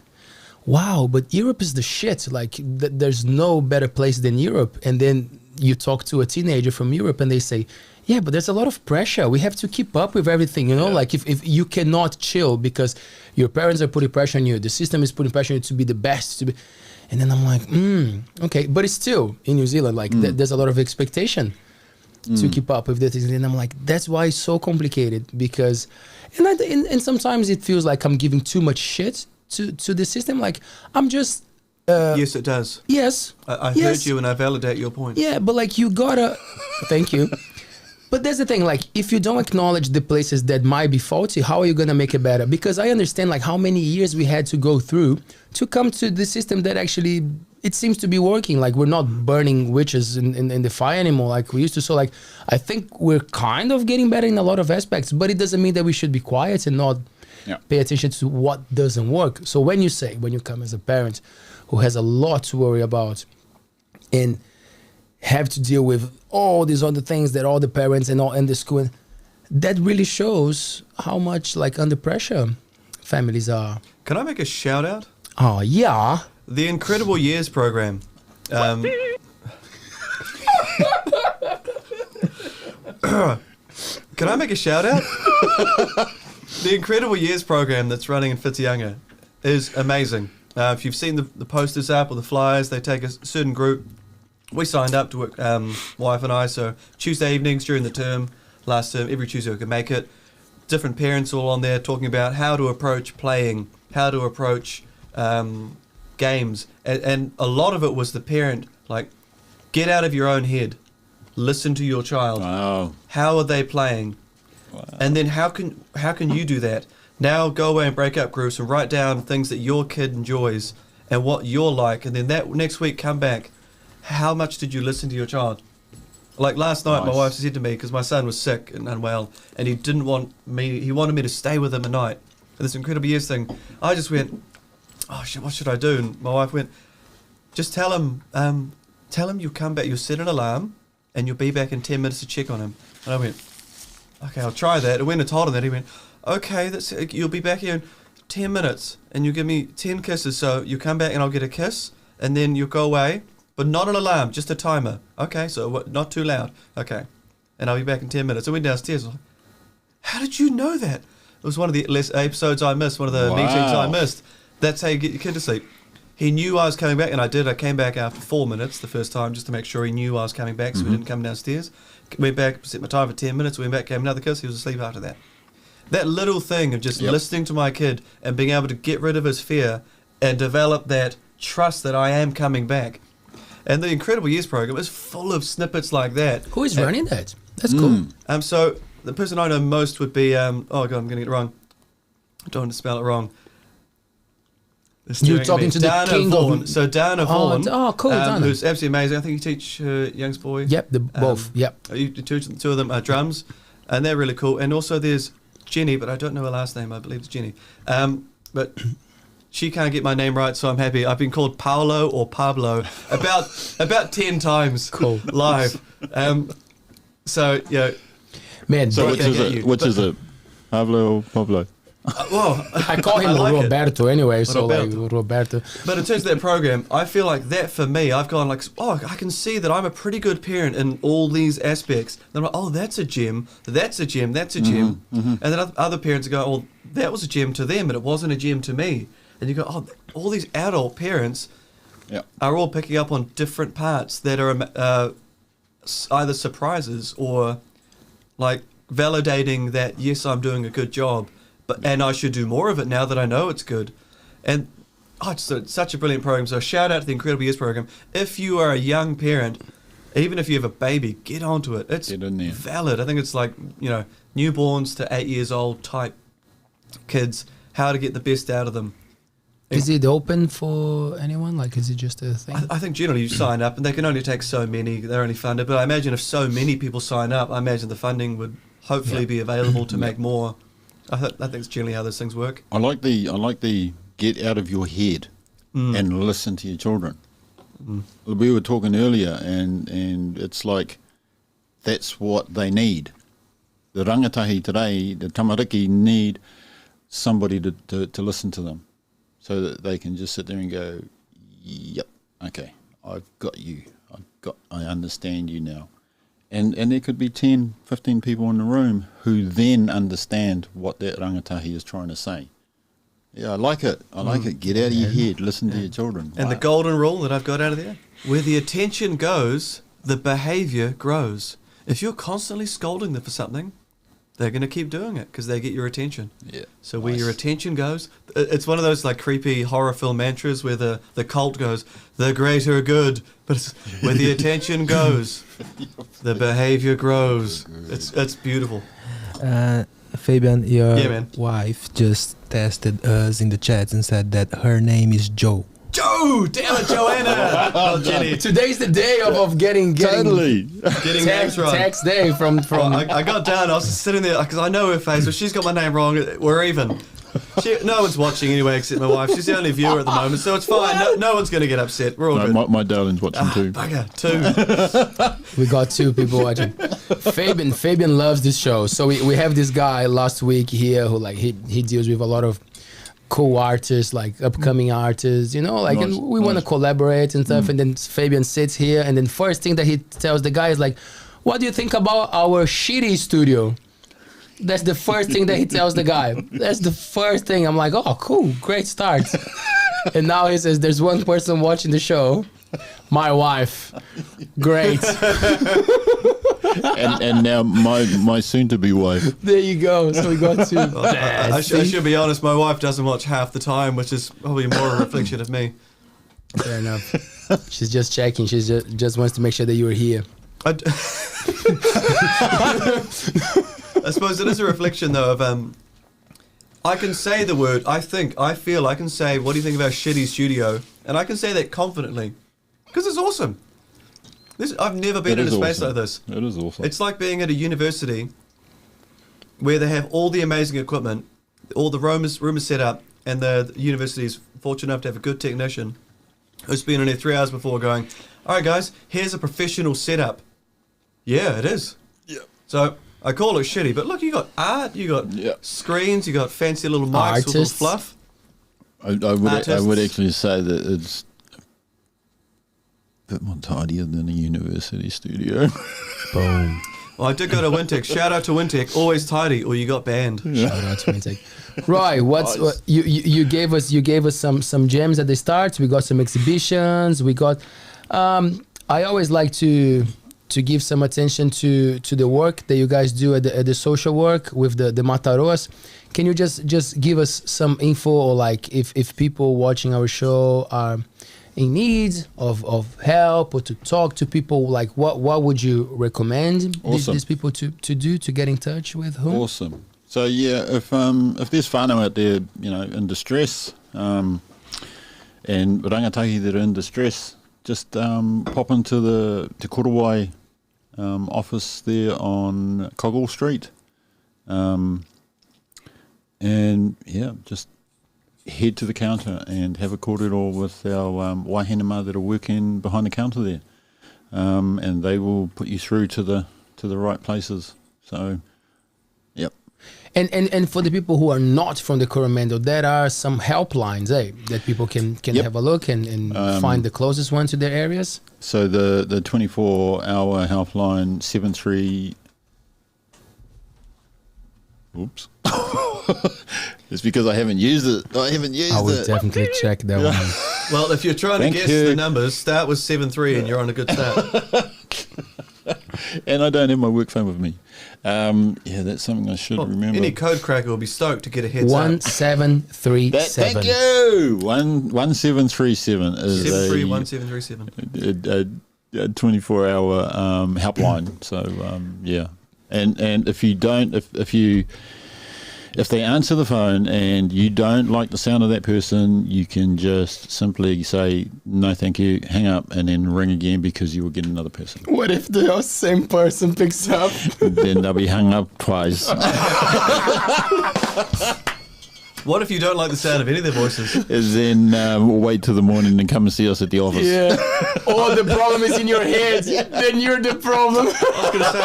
wow, but Europe is the shit. Like, there's no better place than Europe. And then you talk to a teenager from Europe and they say, Yeah, but there's a lot of pressure. We have to keep up with everything, you know? Like if you cannot chill because your parents are putting pressure on you, the system is putting pressure on you to be the best, and then I'm like, okay. But it's still, in New Zealand, like there's a lot of expectation to keep up with the things. And I'm like, that's why it's so complicated because, and sometimes it feels like I'm giving too much shit to the system. Like I'm just... yes, it does. Yes. I heard you and I validate your point. Yeah, but like you gotta... Thank you. But that's the thing, like, if you don't acknowledge the places that might be faulty, how are you going to make it better? Because I understand, like, how many years we had to go through to come to the system that actually, it seems to be working. Like, we're not burning witches in the fire anymore like we used to. So, like, I think we're kind of getting better in a lot of aspects, but it doesn't mean that we should be quiet and not pay attention to what doesn't work. So when you come as a parent who has a lot to worry about and have to deal with all these other things that all the parents and all in the school, that really shows how much like under pressure families are. Can I make a shout out? Oh yeah, the Incredible Years program. Can I make a shout out? The Incredible Years program that's running in Whitianga is amazing. If you've seen the posters up or the flyers, they take a certain group. We signed up to work, wife and I, so Tuesday evenings during the term, last term, every Tuesday we could make it. Different parents all on there talking about how to approach playing, how to approach games. And a lot of it was the parent, like, get out of your own head. Listen to your child. Wow. How are they playing? Wow. And then how can you do that? Now go away and break up groups and write down things that your kid enjoys and what you're like. And then that next week come back. How much did you listen to your child? Like last night, my wife said to me, because my son was sick and unwell, and he wanted me to stay with him a night. And this Incredible Years thing, I just went, oh shit, what should I do? And my wife went, just tell him you'll come back, you'll set an alarm, and you'll be back in 10 minutes to check on him. And I went, okay, I'll try that. And when I told him that, he went, okay, you'll be back here in 10 minutes, and you'll give me 10 kisses, so you come back and I'll get a kiss, and then you'll go away. But not an alarm, just a timer. Okay, so not too loud. Okay. And I'll be back in 10 minutes. I went downstairs. I was like, how did you know that? It was one of the episodes I missed, one of the meetings I missed. That's how you get your kid to sleep. He knew I was coming back, and I did. I came back after 4 minutes the first time just to make sure he knew I was coming back so he didn't come downstairs. Went back, set my time for 10 minutes, went back, gave him another kiss. He was asleep after that. That little thing of just listening to my kid and being able to get rid of his fear and develop that trust that I am coming back. And the Incredible Years program is full of snippets like that. Who is running that? That's cool. So the person I know most would be, oh God, I'm going to get it wrong. I don't want to spell it wrong. You're talking to Dana the king Vaughan. of... So Dana Vaughan, cool, Dana. who's absolutely amazing. I think you teach young's boy. Yep, both, yep. You teach two of them drums, and they're really cool. And also there's Jenny, but I don't know her last name. I believe it's Jenny. But... she can't get my name right, so I'm happy. I've been called Paolo or Pablo about 10 times live. So, yeah. Man, so which is it? Pablo or Pablo? Well, I call him Roberto anyway, so Roberto. Like Roberto. But in terms of that program, I feel like that for me, I've gone like, oh, I can see that I'm a pretty good parent in all these aspects. Then I'm like, oh, that's a gem, that's a gem, that's a gem. And then other parents go, oh, that was a gem to them, but it wasn't a gem to me. And you go, oh, all these adult parents are all picking up on different parts that are either surprises or like validating that, yes, I'm doing a good job, and I should do more of it now that I know it's good. And it's such a brilliant program. So shout out to the Incredible Years program. If you are a young parent, even if you have a baby, get onto it. It's valid. I think it's like, newborns to 8 years old type kids, how to get the best out of them. Is it open for anyone? Like, is it just a thing? I think generally you sign up, and they can only take so many. They're only funded. But I imagine if so many people sign up, I imagine the funding would hopefully be available to make more. I think it's generally how those things work. I like the get out of your head and listen to your children. We were talking earlier, and it's like that's what they need. The rangatahi today, the tamariki, need somebody to listen to them, so that they can just sit there and go, yep, okay, I've got you. I understand you now. And there could be 10, 15 people in the room who then understand what that rangatahi is trying to say. Yeah, I like it. I like it. Get out of your head. Listen to your children. And the golden rule that I've got out of there, where the attention goes, the behaviour grows. If you're constantly scolding them for something, they're going to keep doing it because they get your attention. Yeah. So where your attention goes, it's one of those like creepy horror film mantras where the cult goes, the greater good. But it's, where the attention goes, the behaviour grows. It's beautiful. Fabian, your man. wife just tested us in the chats and said that her name is Joe. Joe! Damn it, Joanna! Oh, Jenny. Today's the day of getting Totally. Getting names right. Tax day from Well, I got down, I was just sitting there, because I know her face, but she's got my name wrong, we're even. No one's watching anyway except my wife. She's the only viewer at the moment, so it's fine. No one's going to get upset. We're all good. My darling's watching too. Bugger, two. We got 2 people watching. Fabian loves this show. So we have this guy last week here who like he deals with a lot of cool artists, like upcoming artists, you know, like, Nice, and we want to collaborate and stuff. And then Fabian sits here, and then first thing that he tells the guy is like, "What do you think about our shitty studio?" That's the first thing that he tells the guy. That's the first thing. I'm like, oh, cool, great start. And now he says, there's one person watching the show, my wife. Great. and now my soon-to-be wife. There you go. So we got to. I should be honest, my wife doesn't watch half the time, which is probably more a reflection of me. Fair enough. She's just checking. She just wants to make sure that you're here. I suppose it is a reflection, though, of I can say the word, I feel I can say, what do you think of our shitty studio? And I can say that confidently, because it's awesome. I've never been in a space like this. It is awesome. It's like being at a university where they have all the amazing equipment, all the room is set up, and the university is fortunate enough to have a good technician who's been in there 3 hours before going, all right, guys, here's a professional setup. Yeah, it is. Yeah. So I call it shitty, but look, you got art, you got screens, you got fancy little mics with little fluff. I would actually say that it's a bit more tidier than a university studio. Boom. Well, I did go to Wintec. Shout out to Wintec. Always tidy, or you got banned. Shout out to Wintec. Roy, what you gave us some gems at the start. We got some exhibitions. We got. I always like to give some attention to the work that you guys do at the social work with the Mataroas. Can you just give us some info, or like if people watching our show are in need of help or to talk to people, like what would you recommend these people to do, to get in touch with whom? Awesome. So yeah, if there's whānau out there, you know, in distress, and rangatahi that are in distress, just pop into the Te Korowai office there on Coggle Street, and yeah, just head to the counter and have a kōrero with our waihenema that are working behind the counter there, and they will put you through to the right places. So, yep. And for the people who are not from the Coromandel, there are some helplines, that people can have a look and find the closest one to their areas. So the 24-hour helpline 73. Oops. It's because I haven't used it. I will definitely check that one. Well, if you're trying to guess the numbers, start with 73 and you're on a good start. And I don't have my work phone with me. Yeah, that's something I should remember. Any code cracker will be stoked to get a heads 1737. Thank you. 1737 is 1737. a 24-hour helpline. So yeah, and if you don't, if they answer the phone and you don't like the sound of that person, you can just simply say, no, thank you, hang up, and then ring again because you will get another person. What if the same person picks up? Then they'll be hung up twice. What if you don't like the sound of any of their voices? And then we'll wait till the morning and come and see us at the office. Yeah. Or the problem is in your head. Then you're the problem. I was going to say,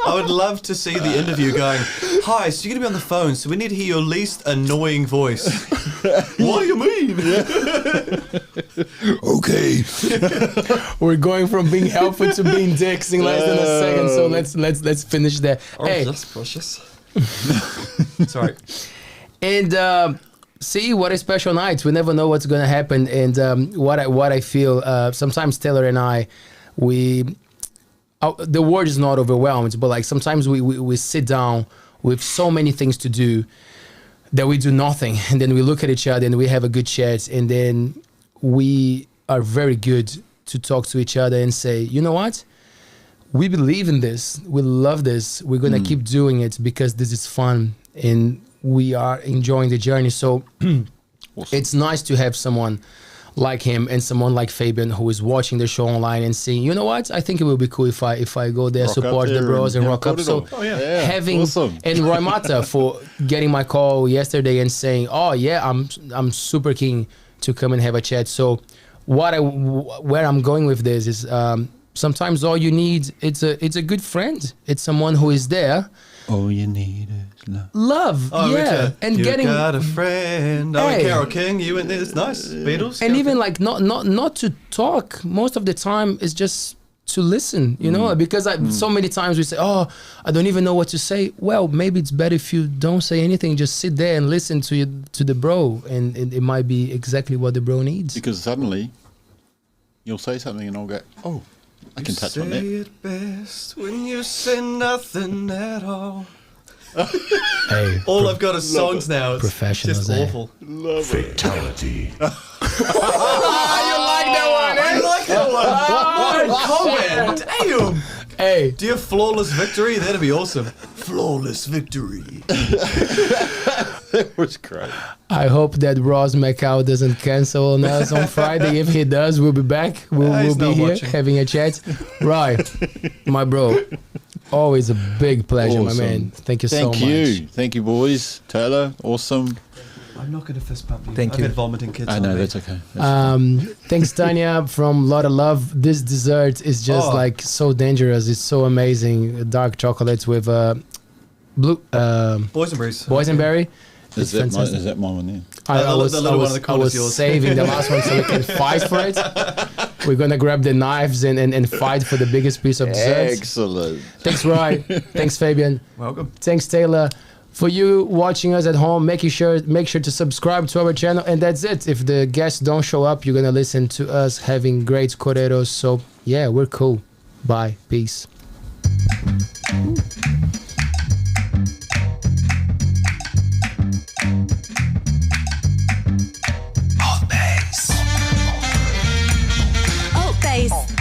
I would love to see the interview going, hi, so you're going to be on the phone, so we need to hear your least annoying voice. What do you mean? Okay. We're going from being helpful to being dicks in less than a second. So let's finish that. Hey. That's precious. Sorry. And see, what a special night. We never know what's going to happen. And what I feel, sometimes Taylor and I, the word is not overwhelmed, but like sometimes we sit down with so many things to do that we do nothing. And then we look at each other and we have a good chat. And then we are very good to talk to each other and say, you know what? We believe in this. We love this. We're going to keep doing it because this is fun. And we are enjoying the journey. So awesome. It's nice to have someone like him and someone like Fabian who is watching the show online and saying, you know what, I think it will be cool if I go there, rock support the bros and rock up. So having awesome. And Roimata for getting my call yesterday and saying, oh yeah, I'm super keen to come and have a chat. So where I'm going with this is sometimes all you need it's a good friend. It's someone who is there. All you need is love. Love, yeah, and you getting got a friend. Oh, and Carole King, you went there. It's nice. Beatles, and even like not to talk. Most of the time, is just to listen. You know, because so many times we say, "Oh, I don't even know what to say." Well, maybe it's better if you don't say anything. Just sit there and listen to the bro, and it might be exactly what the bro needs. Because suddenly, you'll say something and I'll go, "Oh, I can touch on that." Say it best when you say nothing at all. Hey, All I've got is songs now. It's Professionals, just eh? awful. Fatality. you like that one? I like that one. What a comment. Damn. Hey, Do you have flawless victory? That'd be awesome. Flawless victory. That was great. I hope that Ross Macau doesn't cancel on us on Friday. If he does, we'll be back. We'll he's be not here watching. having a chat. Right, my bro. Always a big pleasure, Awesome. my man. Thank you so much. Thank you, boys. Taylor, awesome. I'm not going to fist bump you. Thank I've you. had vomiting kids. I on know, me. that's okay. Thanks, Tanya, from Lot of Love. This dessert is just like so dangerous. It's so amazing. Dark chocolates with blue Boysenberries. boysenberry. It's Is fantastic. that my one there? I The little one in the I corner was is yours. saving the last one so we can fight for it. We're gonna grab the knives and fight for the biggest piece of dessert. Excellent. Thanks, Roy. Thanks, Fabian. Welcome. Thanks, Taylor. For you watching us at home, make sure to subscribe to our channel, and that's it. If the guests don't show up, you're gonna listen to us having great correros. So yeah, we're cool. Bye. Peace. ALTBAYS. ALTBAYS.